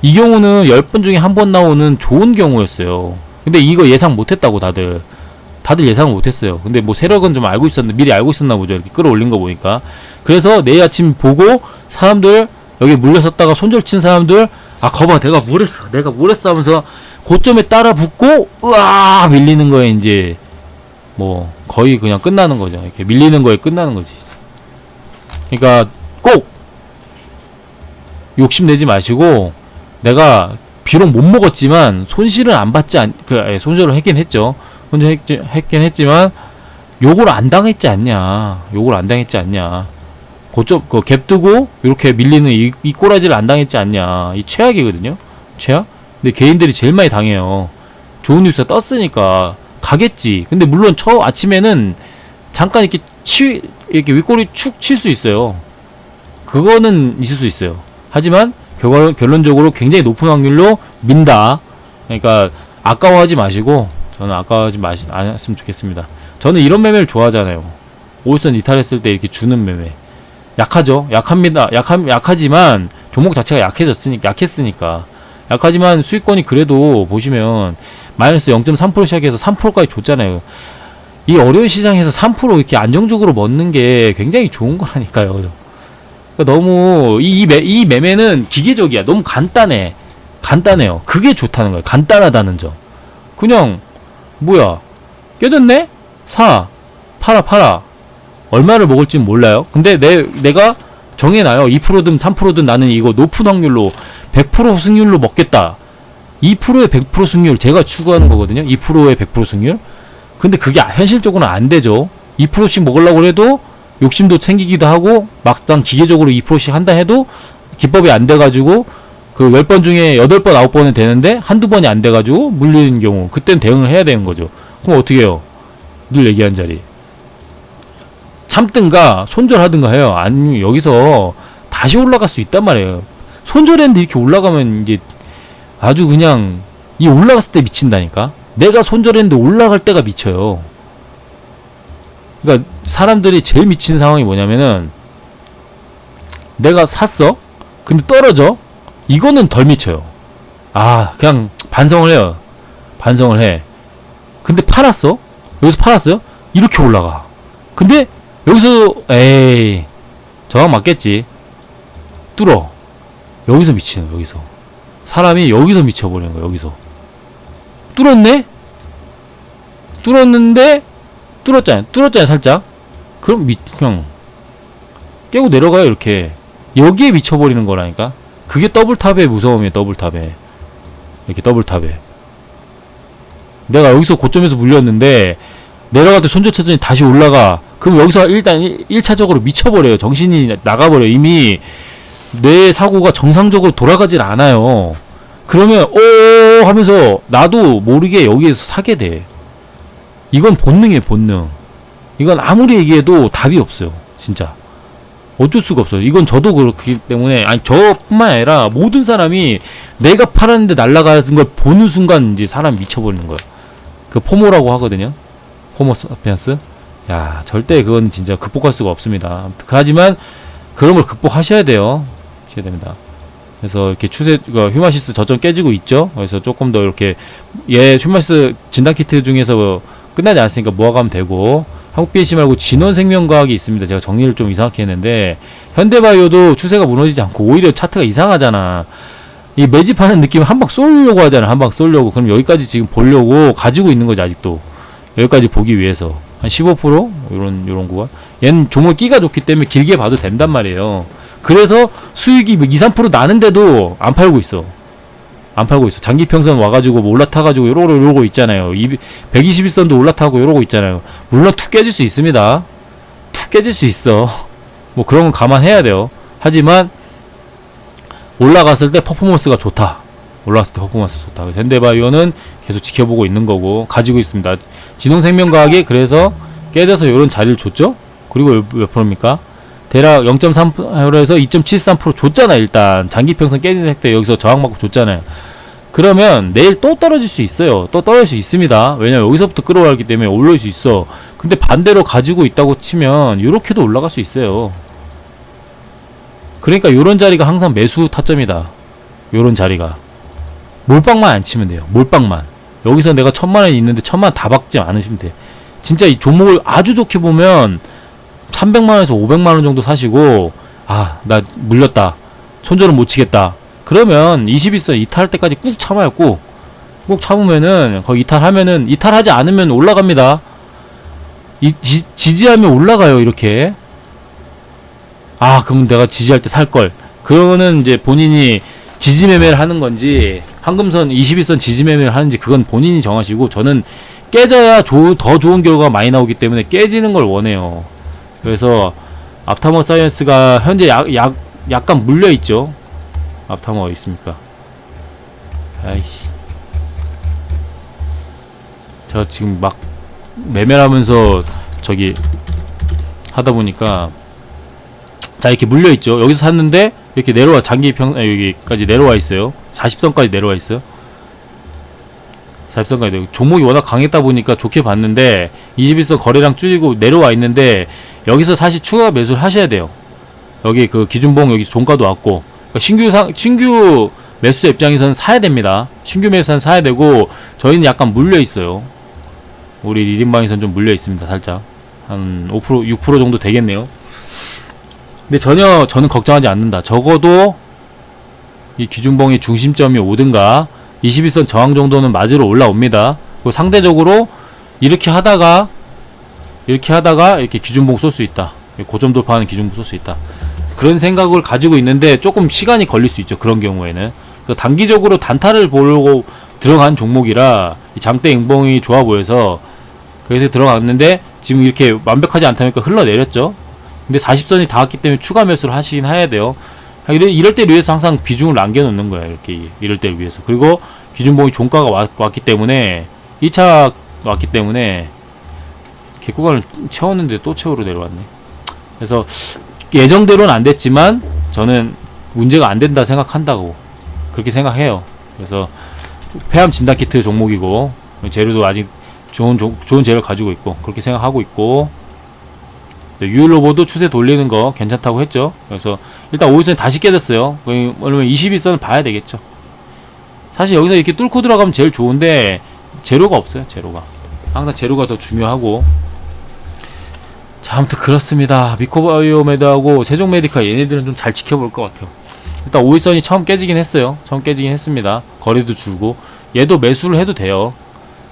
이 경우는 10번 중에 한 번 나오는 좋은 경우였어요. 근데 이거 예상 못했다고 다들 예상을 못했어요. 근데 뭐 세력은 좀 알고 있었는데, 미리 알고 있었나 보죠. 이렇게 끌어올린 거 보니까. 그래서 내일 아침 보고 사람들 여기 물려섰다가 손절 친 사람들, 아 거봐 내가 뭘 했어 하면서 고점에 따라 붙고 으아 밀리는 거에 이제 뭐 거의 그냥 끝나는 거죠. 이렇게 밀리는 거에 끝나는 거지. 그러니까 꼭 욕심내지 마시고, 내가 비록 못 먹었지만 손실은 안 받지 손실을 했긴 했죠. 했긴 했지만 요걸 안 당했지 않냐. 고점 갭 뜨고 이렇게 밀리는 이 꼬라지를 안 당했지 않냐. 이 최악이거든요. 최악? 근데 개인들이 제일 많이 당해요. 좋은 뉴스가 떴으니까 가겠지. 근데 물론 아침에는 잠깐 이렇게 윗꼬리 축 칠 수 있어요. 그거는 있을 수 있어요. 하지만 결론적으로 굉장히 높은 확률로 민다. 그러니까 아까워하지 마시고, 저는 아까워하지 않았으면 좋겠습니다. 저는 이런 매매를 좋아하잖아요. 올선 이탈했을 때 이렇게 주는 매매. 약하죠. 약합니다. 약하지만 종목 자체가 약했으니까. 약하지만 수익권이 그래도 보시면 마이너스 0.3% 시작해서 3%까지 줬잖아요. 이 어려운 시장에서 3% 이렇게 안정적으로 먹는 게 굉장히 좋은 거라니까요. 그러니까 너무 이 매매는 기계적이야. 너무 간단해요. 그게 좋다는 거예요. 간단하다는 점. 그냥 뭐야 깨졌네? 팔아. 얼마를 먹을지 몰라요. 근데 내가 정해놔요. 2%든 3%든 나는 이거 높은 확률로 100% 승률로 먹겠다. 2%의 100% 승률 제가 추구하는 거거든요. 2%의 100% 승률. 근데 그게 현실적으로는 안 되죠. 2%씩 먹으려고 해도 욕심도 생기기도 하고, 막상 기계적으로 2%씩 한다 해도 기법이 안 돼가지고 그 10번 중에 8번 9번은 되는데 한두 번이 안 돼가지고 물리는 경우, 그땐 대응을 해야 되는 거죠. 그럼 어떻게 해요? 늘 얘기한 자리 참든가 손절하든가 해요. 아니면 여기서 다시 올라갈 수 있단 말이에요. 손절했는데 이렇게 올라가면 이제 아주 그냥 이 올라갔을 때 미친다니까. 내가 손절했는데 올라갈 때가 미쳐요. 그러니까 사람들이 제일 미친 상황이 뭐냐면은, 내가 샀어? 근데 떨어져? 이거는 덜 미쳐요. 그냥 반성을 해. 근데 팔았어? 여기서 팔았어요? 이렇게 올라가. 근데 여기서 에이 저항 맞겠지. 뚫어. 여기서 미치는 거야. 여기서 사람이 여기서 미쳐버리는 거야. 여기서 뚫었는데 뚫었잖아요 살짝. 그럼 그냥 깨고 내려가요. 이렇게 여기에 미쳐버리는 거라니까. 그게 더블탑의 무서움이에요. 이렇게 더블탑에 내가 여기서 고점에서 물렸는데 내려갈 때 손절 쳐더니 다시 올라가. 그럼 여기서 일단 1차적으로 미쳐버려요. 정신이 나가버려요. 이미 뇌 사고가 정상적으로 돌아가질 않아요. 그러면 하면서 나도 모르게 여기에서 사게 돼. 이건 본능이에요. 본능. 이건 아무리 얘기해도 답이 없어요. 진짜 어쩔 수가 없어요. 이건 저도 그렇기 때문에, 저뿐만 아니라 모든 사람이 내가 팔았는데 날아가는 걸 보는 순간 이제 사람 미쳐버리는 거예요. 그 포모라고 하거든요. 호모 사피엔스. 야, 절대 그건 진짜 극복할 수가 없습니다. 하지만 그런 걸 극복하셔야 돼요. 하셔야 됩니다. 그래서 이렇게 휴마시스 저점 깨지고 있죠. 그래서 조금 더 이렇게 휴마시스 진단 키트 중에서 끝나지 않았으니까 모아가면 되고, 한국 BNC 말고 진원생명과학이 있습니다. 제가 정리를 좀 이상하게 했는데, 현대바이오도 추세가 무너지지 않고 오히려 차트가 이상하잖아. 이 매집하는 느낌을 한 방 쏠려고 하잖아. 한 방 쏠려고. 그럼 여기까지 지금 보려고 가지고 있는 거지. 아직도 여기까지 보기 위해서 한 15% 요런 구간. 얘는 종목 끼가 좋기 때문에 길게 봐도 된단 말이에요. 그래서 수익이 2, 3% 나는데도 안 팔고 있어. 안 팔고 있어. 장기평선 와가지고 뭐 올라타가지고 요러고 있잖아요. 121선도 올라타고 요러고 있잖아요. 물론 툭 깨질 수 있습니다. 툭 깨질 수 있어. 뭐 그런 건 감안해야 돼요. 하지만 올라갔을 때 퍼포먼스가 좋다. 올라갔을 때 퍼포먼스 좋다. 그래서 현대바이오는 계속 지켜보고 있는 거고 가지고 있습니다. 진홍생명과학이 그래서 깨져서 요런 자리를 줬죠. 그리고 몇 프로입니까? 대략 0.3%에서 2.73% 줬잖아. 일단 장기평선 깨지는 획때 여기서 저항받고 줬잖아요. 그러면 내일 또 떨어질 수 있어요. 또 떨어질 수 있습니다. 왜냐면 여기서부터 끌어올기 때문에 올라올 수 있어. 근데 반대로 가지고 있다고 치면 이렇게도 올라갈 수 있어요. 그러니까 요런 자리가 항상 매수 타점이다. 요런 자리가 몰빵만 안 치면 돼요. 몰빵만. 여기서 내가 1000만원 있는데 1000만원 다 박지 않으시면 돼. 진짜 이 종목을 아주 좋게 보면 300만원에서 500만원 정도 사시고, 아, 나 물렸다. 손절은 못 치겠다. 그러면 21선 이탈할 때까지 꾹 참아요. 꾹 참으면은, 거기 이탈하면은, 이탈하지 않으면 올라갑니다. 지지하면 올라가요. 이렇게. 아, 그럼 내가 지지할 때 살걸. 그거는 이제 본인이 지지 매매를 하는 건지, 황금선 21선 지지 매매를 하는지, 그건 본인이 정하시고, 저는 깨져야 더 좋은 결과가 많이 나오기 때문에 깨지는 걸 원해요. 그래서 앞타머 사이언스가 현재 약간 물려있죠. 앞타머 어디 있습니까? 아이씨, 제가 지금 막 매매를 하면서 저기 하다 보니까, 자, 이렇게 물려있죠. 여기서 샀는데 이렇게 내려와, 여기까지 내려와 있어요. 40선까지 내려와 있어요. 40선까지. 종목이 워낙 강했다 보니까 좋게 봤는데 21선 거래량 줄이고 내려와 있는데, 여기서 사실 추가 매수를 하셔야 돼요. 여기 그 기준봉 여기 종가도 왔고, 그러니까 신규 매수자 입장에서는 사야 됩니다. 신규 매수는 사야 되고, 저희는 약간 물려 있어요. 우리 리딩방에서는 좀 물려 있습니다. 살짝 한 5% 6% 정도 되겠네요. 근데 전혀 저는 걱정하지 않는다. 적어도 이 기준봉의 중심점이 오든가 21선 저항 정도는 맞으러 올라옵니다. 그리고 상대적으로 이렇게 하다가 이렇게 기준봉 쏠 수 있다. 고점 돌파하는 기준봉 쏠 수 있다. 그런 생각을 가지고 있는데 조금 시간이 걸릴 수 있죠. 그런 경우에는. 그래서 단기적으로 단타를 보려고 들어간 종목이라 이 장대 응봉이 좋아 보여서 그래서 들어갔는데, 지금 이렇게 완벽하지 않다니까 흘러내렸죠. 근데 40선이 닿았기 때문에 추가 매수를 하시긴 해야 돼요. 이럴 때를 위해서 항상 비중을 남겨놓는 거예요. 이렇게 이럴 때를 위해서. 그리고 기준봉이 종가가 왔기 때문에 2차 왔기 때문에 객구간을 채웠는데 또 채우러 내려왔네. 그래서 예정대로는 안 됐지만 저는 문제가 안 된다 생각한다고 그렇게 생각해요. 그래서 폐암 진단 키트 종목이고 재료도 아직 좋은 재료를 가지고 있고 그렇게 생각하고 있고, 유일로보도 추세 돌리는 거 괜찮다고 했죠. 그래서 일단 5일선이 다시 깨졌어요. 그러면 21선을 봐야 되겠죠. 사실 여기서 이렇게 뚫고 들어가면 제일 좋은데 재료가 없어요. 재료가 항상 재료가 더 중요하고. 자, 아무튼 그렇습니다. 미코바이오메드하고 세종메디카 얘네들은 좀 잘 지켜볼 것 같아요. 일단 5일선이 처음 깨지긴 했어요. 처음 깨지긴 했습니다. 거리도 줄고. 얘도 매수를 해도 돼요.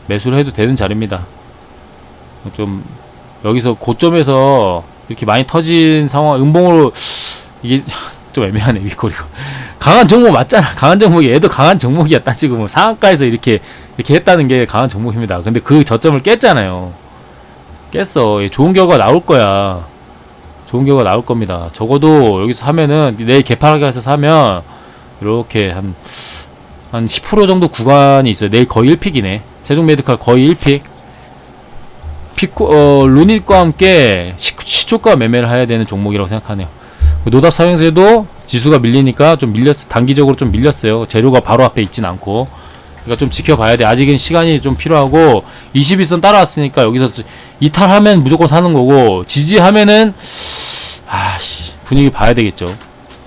매수를 해도 되는 자리입니다. 좀 여기서 고점에서 이렇게 많이 터진 상황, 음봉으로 이게 좀 애매하네. 미코리가 강한 종목 맞잖아. 강한 종목이, 얘도 강한 종목이야. 따지고 뭐 상한가에서 이렇게 했다는 게 강한 종목입니다. 근데 그 저점을 깼잖아요. 깼어. 좋은 결과 나올 거야. 좋은 결과 나올 겁니다. 적어도 여기서 사면은, 내일 개파하게 해서 사면 이렇게 한 10% 정도 구간이 있어요. 내일 거의 1픽이네. 세종메디칼 거의 1픽. 루닛과 함께 시초가 매매를 해야 되는 종목이라고 생각하네요. 노답 사용세도 지수가 밀리니까 좀 밀렸어. 단기적으로 좀 밀렸어요. 재료가 바로 앞에 있진 않고. 그러니까 좀 지켜봐야 돼. 아직은 시간이 좀 필요하고, 21선 따라왔으니까 여기서 이탈하면 무조건 사는 거고, 지지하면은 분위기 봐야 되겠죠.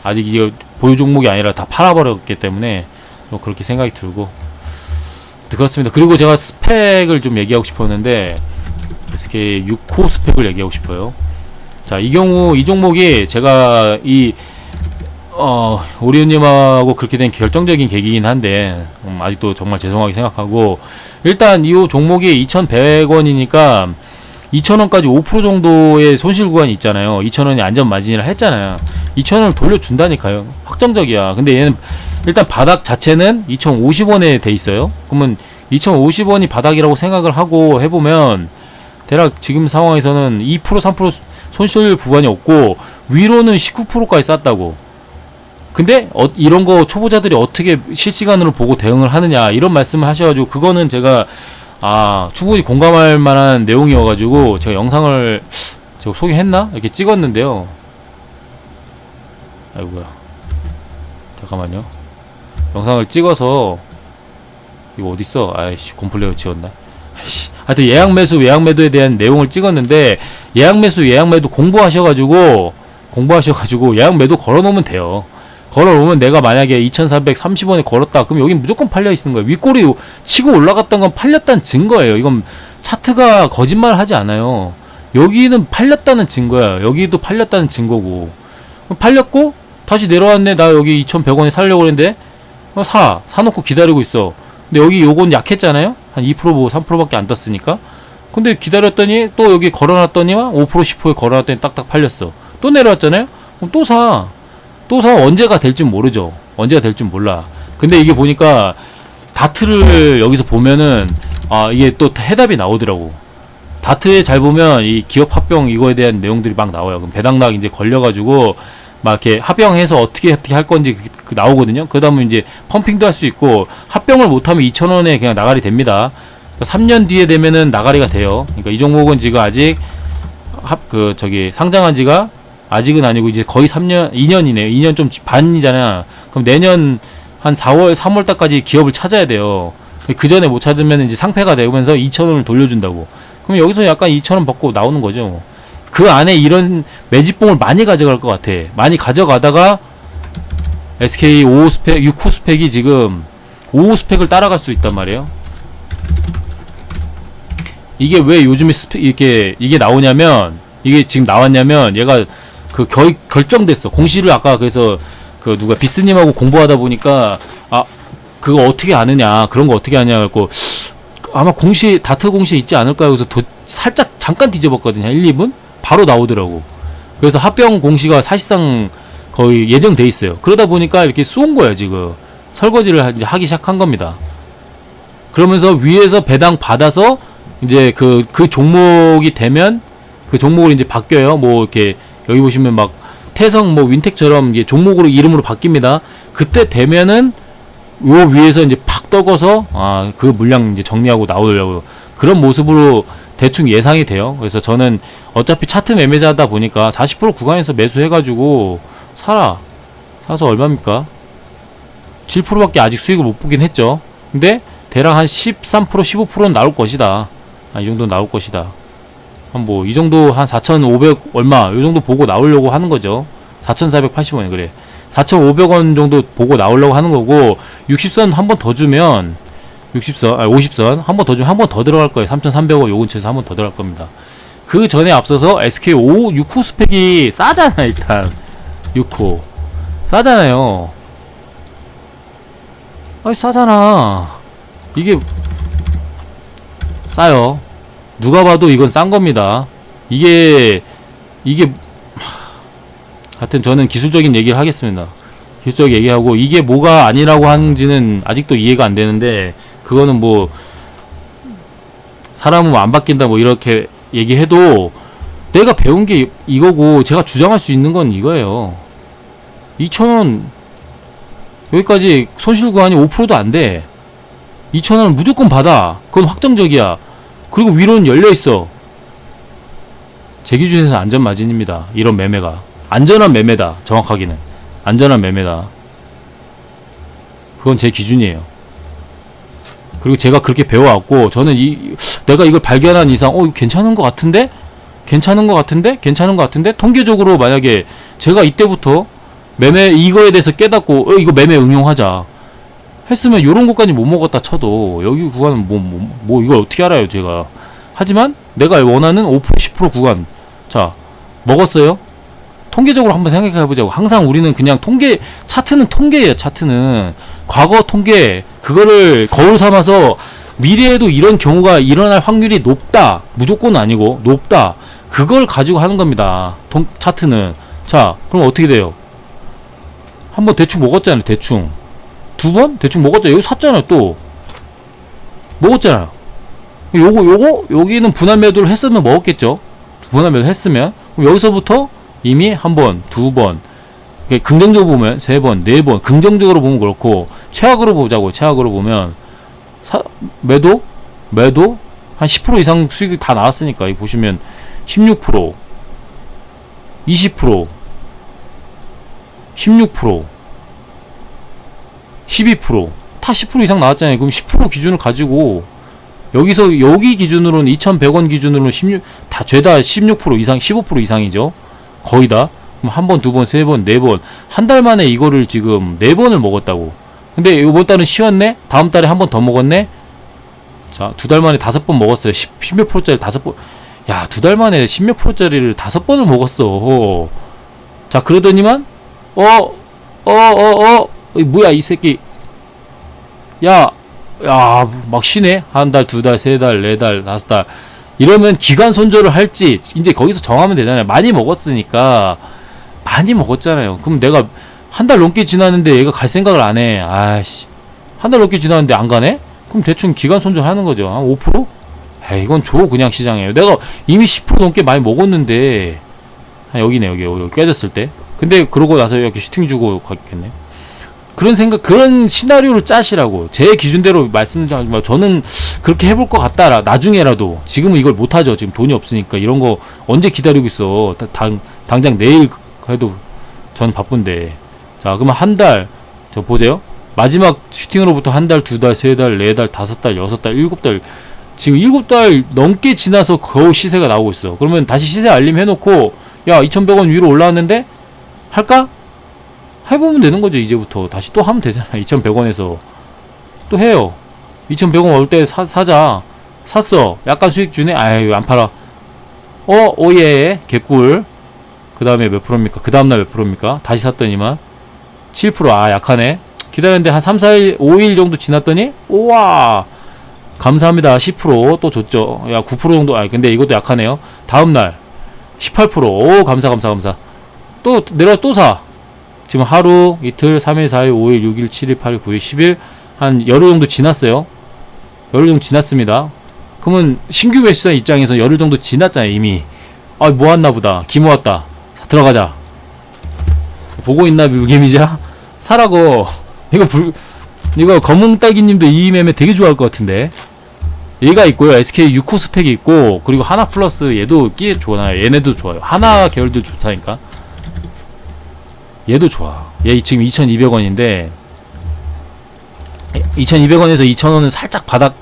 아직 이거 보유 종목이 아니라 다 팔아버렸기 때문에 좀 그렇게 생각이 들고 그렇습니다. 그리고 제가 스펙을 좀 얘기하고 싶었는데, SK 6호 스펙을 얘기하고 싶어요. 자, 이 경우 이 종목이 제가 오리온님하고 그렇게 된 결정적인 계기긴 한데, 아직도 정말 죄송하게 생각하고, 일단 이 종목이 2,100원이니까 2,000원까지 5% 정도의 손실 구간이 있잖아요. 2,000원이 안전 마진이라 했잖아요. 2,000원을 돌려준다니까요. 확정적이야. 근데 얘는 일단 바닥 자체는 2,050원에 돼 있어요. 그러면 2,050원이 바닥이라고 생각을 하고 해보면 대략 지금 상황에서는 2% 3% 손실 구간이 없고 위로는 19%까지 쌌다고. 근데 이런 거 초보자들이 어떻게 실시간으로 보고 대응을 하느냐 이런 말씀을 하셔가지고 그거는 제가 충분히 공감할 만한 내용이어가지고 제가 영상을 제가 소개했나? 이렇게 찍었는데요. 아이고야. 잠깐만요. 영상을 찍어서 이거 어딨어? 아이씨 곰플레어 지웠나? 아이씨. 하여튼 예약 매수 외약 매도에 대한 내용을 찍었는데 예약 매수 외약 매도 공부하셔가지고 예약 매도 걸어놓으면 돼요. 걸어놓으면 내가 만약에 2,430원에 걸었다 그럼 여기 무조건 팔려있는 거예요. 윗꼬리 치고 올라갔던 건 팔렸다는 증거예요. 이건 차트가 거짓말 하지 않아요. 여기는 팔렸다는 증거야. 여기도 팔렸다는 증거고. 팔렸고 다시 내려왔네. 나 여기 2,100원에 살려고 했는데 사놓고 기다리고 있어. 근데 여기 요건 약했잖아요. 한 2% 뭐 3%밖에 안 떴으니까. 근데 기다렸더니 또 여기 걸어놨더니만 5% 10%에 걸어놨더니 딱딱 팔렸어. 또 내려왔잖아요. 그럼 또 사. 언제가 될지 모르죠. 언제가 될지 몰라. 근데 이게 보니까 다트를 여기서 보면은 이게 또 해답이 나오더라고. 다트에 잘 보면 이 기업 합병 이거에 대한 내용들이 막 나와요. 그럼 배당락 이제 걸려가지고 막 이렇게 합병해서 어떻게 할 건지 나오거든요. 그러다 보면 이제 펌핑도 할 수 있고 합병을 못하면 2,000원에 그냥 나가리 됩니다. 그러니까 3년 뒤에 되면은 나가리가 돼요. 그러니까 이 종목은 지금 아직 상장한 지가 아직은 아니고 이제 거의 2년이네요. 2년 좀 반이잖아. 그럼 내년 한 4월, 3월 달까지 기업을 찾아야 돼요. 그 전에 못 찾으면 이제 상폐가 되면서 2,000원을 돌려준다고. 그럼 여기서 약간 2,000원 받고 나오는 거죠. 그 안에 이런 매집봉을 많이 가져갈 것 같아. 많이 가져가다가 SK 5호 스펙, 6호 스펙이 지금 5호 스펙을 따라갈 수 있단 말이에요. 이게 왜 요즘에 이게 나오냐면, 이게 지금 나왔냐면, 얘가 거의 결정됐어. 공시를 아까 그래서 누가 비스님하고 공부하다 보니까 그거 어떻게 아느냐, 그런 거 어떻게 아냐 그랬고 아마 다트 공시에 있지 않을까 해서 살짝 잠깐 뒤져봤거든요. 1, 2분 바로 나오더라고. 그래서 합병 공시가 사실상 거의 예정돼 있어요. 그러다 보니까 이렇게 쏜 거예요. 지금 설거지를 이제 하기 시작한 겁니다. 그러면서 위에서 배당 받아서 이제 그 종목이 되면 그 종목을 이제 바뀌어요. 뭐 이렇게 여기 보시면 막 태성 뭐 윈텍처럼 이게 종목으로 이름으로 바뀝니다. 그때 되면은 요 위에서 이제 팍 떠고서 그 물량 이제 정리하고 나오려고 그런 모습으로 대충 예상이 돼요. 그래서 저는 어차피 차트 매매자다 보니까 40% 구간에서 매수해가지고 사서 얼마입니까? 7%밖에 아직 수익을 못 보긴 했죠. 근데 대략 한 13% 15%는 나올 것이다. 이 정도 나올 것이다. 뭐 이 정도 한 4,500 얼마 요 정도 보고 나오려고 하는 거죠. 4,480원 그래. 4,500원 정도 보고 나오려고 하는 거고 60선 한 번 더 주면 50선 한 번 더 주면 한 번 더 들어갈 거예요. 3,300원 요 근처에서 한 번 더 들어갈 겁니다. 그 전에 앞서서 SK 6호 스펙이 싸잖아. 일단 6호 싸잖아요. 싸잖아. 이게 싸요. 누가 봐도 이건 싼 겁니다. 이게 하여튼 저는 기술적인 얘기를 하겠습니다. 기술적 얘기하고 이게 뭐가 아니라고 하는지는 아직도 이해가 안 되는데 그거는 뭐 사람은 뭐 안 바뀐다 뭐 이렇게 얘기해도 내가 배운 게 이거고 제가 주장할 수 있는 건 이거예요. 2,000원 여기까지 손실 구간이 5%도 안 돼. 2,000원은 무조건 받아. 그건 확정적이야. 그리고 위로는 열려있어. 제 기준에서는 안전마진입니다. 이런 매매가. 안전한 매매다. 정확하게는. 안전한 매매다. 그건 제 기준이에요. 그리고 제가 그렇게 배워왔고, 저는 내가 이걸 발견한 이상, 이거 괜찮은 것 같은데? 괜찮은 것 같은데? 괜찮은 것 같은데? 통계적으로 만약에 제가 이때부터 이거에 대해서 깨닫고, 이거 매매 응용하자. 했으면 요런 것까지 못 먹었다 쳐도 여기 구간은 뭐 이걸 어떻게 알아요 제가. 하지만 내가 원하는 5% 10% 구간 자 먹었어요. 통계적으로 한번 생각해보자고. 항상 우리는 그냥 차트는 통계예요. 차트는 과거 통계 그거를 거울 삼아서 미래에도 이런 경우가 일어날 확률이 높다 무조건 아니고 높다 그걸 가지고 하는 겁니다. 차트는. 자 그럼 어떻게 돼요? 한번 대충 먹었잖아요. 대충 2번? 대충 먹었죠. 여기 샀잖아요. 또 먹었잖아요. 여기는 분할 매도를 했으면 먹었겠죠. 분할 매도 했으면. 그럼 여기서부터 이미 한 번, 2번, 긍정적으로 보면 3번, 4번, 긍정적으로 보면 그렇고, 최악으로 보자고. 최악으로 보면 매도 한 10% 이상 수익이 다 나왔으니까. 이 보시면 16%, 20%, 16%, 12%, 다 10% 이상 나왔잖아요. 그럼 10% 기준을 가지고 여기서 여기 기준으로는 2,100원 기준으로는 다 죄다 16% 이상, 15% 이상이죠. 거의 다. 그럼 한 번, 2번, 3번, 4번, 한 달 만에 이거를 지금 4번을 먹었다고. 근데 이번 달은 쉬었네. 다음 달에 한 번 더 먹었네. 자, 2달 만에 5번 먹었어요. 10몇 프로짜리 5번. 야, 2달 만에 10몇 프로짜리를 5번을 먹었어. 자, 그러더니만 뭐야 이 새끼. 야, 막 쉬네. 한 달, 2달, 3달, 4달, 5달. 이러면 기간 손절을 할지 이제 거기서 정하면 되잖아요. 많이 먹었으니까. 많이 먹었잖아요. 그럼 내가 한 달 넘게 지났는데 얘가 갈 생각을 안 해. 아이씨. 한 달 넘게 지났는데 안 가네? 그럼 대충 기간 손절하는 거죠. 한 5%? 에이, 이건 줘 그냥 시장에. 내가 이미 10% 넘게 많이 먹었는데. 여기네, 여기 깨졌을 때. 근데 그러고 나서 이렇게 슈팅 주고 갔겠네. 그런 시나리오를 짜시라고. 제 기준대로 말씀드리지만 저는 그렇게 해볼 것 같다. 나중에라도. 지금은 이걸 못하죠. 지금 돈이 없으니까. 이런 거 언제 기다리고 있어. 당장 내일 해도 저는 바쁜데. 자, 그러면 한 달. 저 보세요. 마지막 슈팅으로부터 한 달, 2달, 3달, 4달, 5달, 6달, 7달. 지금 7달 넘게 지나서 겨우 시세가 나오고 있어. 그러면 다시 시세 알림 해놓고, 야, 2,100원 위로 올라왔는데? 할까? 해보면 되는 거죠. 이제부터 다시 또 하면 되잖아. 2,100원에서 또 해요. 2,100원 올 때 사자. 샀어. 약간 수익 주네. 아유, 안 팔아. 오예, 개꿀. 그 다음에 몇 프로입니까? 그 다음날 몇 프로입니까? 다시 샀더니만 7%. 아, 약하네. 기다렸는데 한 3, 4일, 5일 정도 지났더니 우와, 감사합니다. 10% 또 줬죠. 야, 9% 정도. 아, 근데 이것도 약하네요. 다음날 18%. 오, 감사. 또 내려 또 사. 지금 하루, 이틀, 3일, 4일, 5일, 6일, 7일, 8일, 9일, 10일 한 열흘 정도 지났어요. 열흘 정도 지났습니다. 그러면 신규 매수자 입장에서 열흘 정도 지났잖아요. 이미. 아, 모았나 보다. 기 모았다. 들어가자. 보고 있나, 물개미자? 사라고. 이거 검은딸기님도 이 매매 되게 좋아할 것 같은데. 얘가 있고요. SK 6호 스펙이 있고, 그리고 하나 플러스 얘도 끼에 좋아요. 얘네도 좋아요. 하나 계열들 좋다니까. 얘도 좋아. 얘 지금 2,200원인데 2,200원에서 2,000원은 살짝 바닥,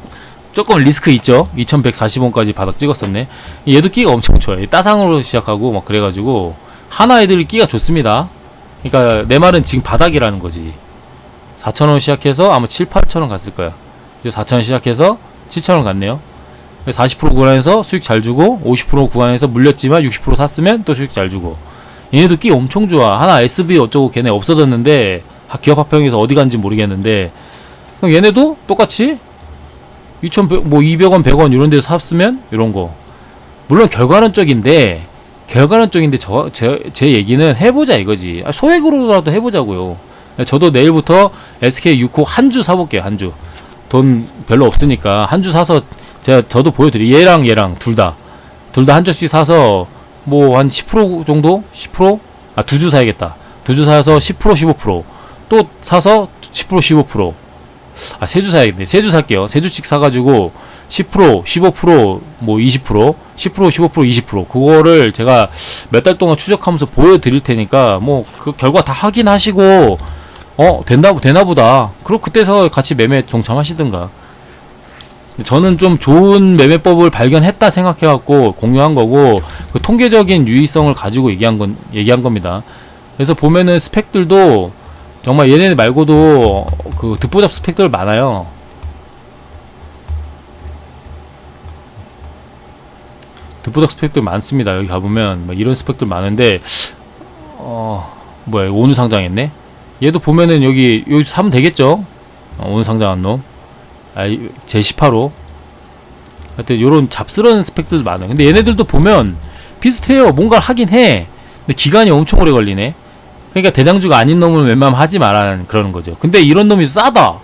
조금 리스크 있죠. 2,140원까지 바닥 찍었었네. 얘도 끼가 엄청 좋아요. 따상으로 시작하고 막 그래가지고 하나 애들이 끼가 좋습니다. 그러니까 내 말은 지금 바닥이라는 거지. 4,000원 시작해서 아마 7, 8,000원 갔을 거야. 이제 4,000원 시작해서 7,000원 갔네요. 40% 구간에서 수익 잘 주고, 50% 구간에서 물렸지만 60% 샀으면 또 수익 잘 주고. 얘네도 끼 엄청 좋아. 하나 SB 어쩌고 걔네 없어졌는데, 기업 합병에서 어디 간지 모르겠는데, 얘네도 똑같이 2,100, 뭐 200원, 100원 이런 데서 샀으면 이런 거. 물론 결과론적인데 제 얘기는 해보자 이거지. 소액으로라도 해보자고요. 저도 내일부터 SK 6호 한 주 사볼게요. 한 주. 돈 별로 없으니까 한 주 사서 저도 보여드릴게요. 얘랑 둘 다 한 주씩 사서 뭐 한 10% 정도? 10%? 아, 두 주 사야겠다. 두 주 사서 10%, 15%. 또 사서 10%, 15%. 아, 세 주 사야겠네. 세 주 살게요. 세 주씩 사가지고 10%, 15%, 뭐 20%, 10%, 15%, 20%. 그거를 제가 몇 달 동안 추적하면서 보여드릴 테니까, 뭐, 그 결과 다 확인하시고, 되나 보다. 그럼 그때서 같이 매매 동참하시든가. 저는 좀 좋은 매매법을 발견했다 생각해갖고 공유한 거고, 그 통계적인 유의성을 가지고 얘기한 겁니다. 그래서 보면은 스펙들도 정말 얘네 말고도 그 듣보잡 스펙들 많아요. 듣보잡 스펙들 많습니다. 여기 가보면 막 이런 스펙들 많은데, 뭐야, 오늘 상장했네? 얘도 보면은 여기 사면 되겠죠? 오늘 상장한 놈. 제18호. 하여튼 요런 잡스러운 스펙들도 많아요. 근데 얘네들도 보면 비슷해요. 뭔가를 하긴 해. 근데 기간이 엄청 오래 걸리네. 그러니까 대장주가 아닌 놈은 웬만하면 하지 말라는 그러는 거죠. 근데 이런 놈이 싸잖아.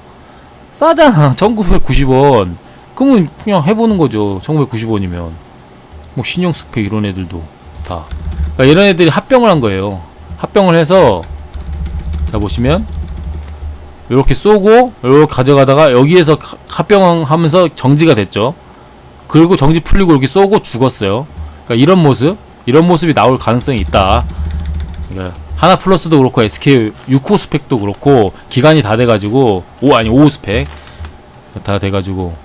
1990원. 그러면 그냥 해보는 거죠. 1990원이면. 뭐 신용 스펙 이런 애들도 다. 그러니까 이런 애들이 합병을 한 거예요. 합병을 해서 자 보시면 이렇게 쏘고 이렇게 가져가다가 여기에서 합병하면서 정지가 됐죠. 그리고 정지 풀리고 이렇게 쏘고 죽었어요. 그러니까 이런 모습이 나올 가능성이 있다. 그러니까 하나 플러스도 그렇고 SK 6호 스펙도 그렇고 기간이 다 돼가지고 5호 스펙 다 돼가지고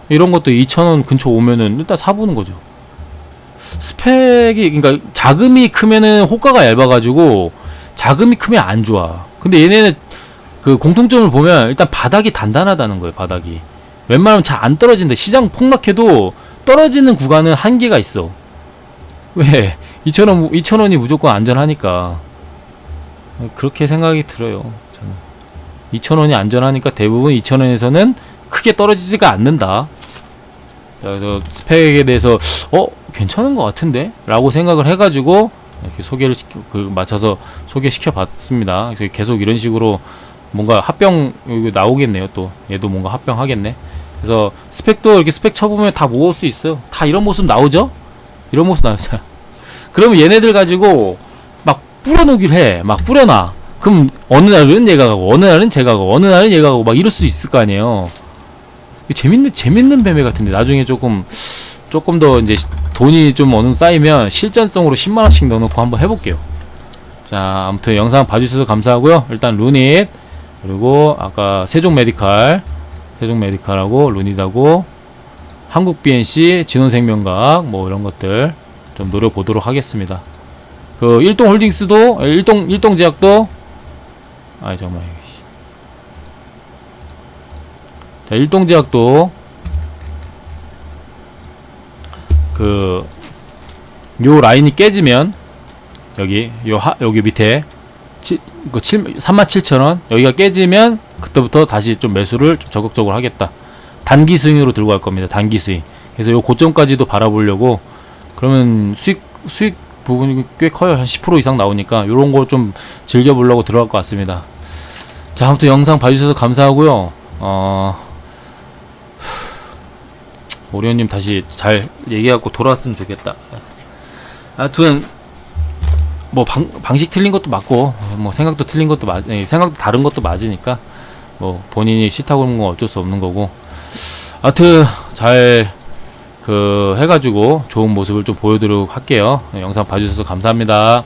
이런 것도 2,000원 근처 오면은 일단 사보는 거죠. 스펙이 그러니까 자금이 크면은 호가가 얇아가지고 자금이 크면 안 좋아. 근데 얘네는 그 공통점을 보면 일단 바닥이 단단하다는 거예요. 바닥이 웬만하면 잘 안 떨어진다. 시장 폭락해도 떨어지는 구간은 한계가 있어. 왜? 2,000원이 무조건 안전하니까. 그렇게 생각이 들어요. 저는 2,000원이 안전하니까 대부분 2,000원에서는 크게 떨어지지가 않는다. 그래서 스펙에 대해서 괜찮은 것 같은데? 라고 생각을 해가지고 이렇게 소개를 맞춰서 소개시켜 봤습니다. 그래서 계속 이런 식으로 뭔가 합병 나오겠네요. 또 얘도 뭔가 합병하겠네. 그래서 스펙도 이렇게 스펙 쳐보면 다 모을 수 있어요. 다 이런 모습 나오죠? 이런 모습 나오잖아. 그러면 얘네들 가지고 막 뿌려놓기를 해. 막 뿌려놔. 그럼 어느 날은 얘가 가고 어느 날은 제가 가고 어느 날은 얘가 가고 막 이럴 수 있을 거 아니에요. 재밌는 매매 같은데 나중에 조금 더 이제 돈이 좀 어느 정도 쌓이면 실전성으로 10만원씩 넣어놓고 한번 해볼게요. 자, 아무튼 영상 봐주셔서 감사하고요. 일단 루닛, 그리고 아까 세종 메디칼하고 루닛하고 한국 BNC, 진원생명과학 뭐 이런 것들 좀 노려보도록 하겠습니다. 그 일동홀딩스도 일동제약도 잠깐만. 자, 일동제약도 요 라인이 깨지면 여기 밑에 37,000원 여기가 깨지면 그때부터 다시 좀 매수를 좀 적극적으로 하겠다. 단기 스윙으로 들고 갈 겁니다. 단기 스윙. 그래서 요 고점까지도 바라보려고. 그러면 수익 부분이 꽤 커요. 한 10% 이상 나오니까 요런 거 좀 즐겨보려고 들어갈 것 같습니다. 자, 아무튼 영상 봐주셔서 감사하고요. 오리온님 다시 잘 얘기하고 돌아왔으면 좋겠다. 하여튼 뭐 방식 틀린 것도 맞고 뭐 생각도 틀린 것도 생각도 다른 것도 맞으니까 뭐 본인이 싫다고 하는 건 어쩔 수 없는 거고. 하여튼 잘 해가지고 좋은 모습을 좀 보여드리도록 할게요. 영상 봐주셔서 감사합니다.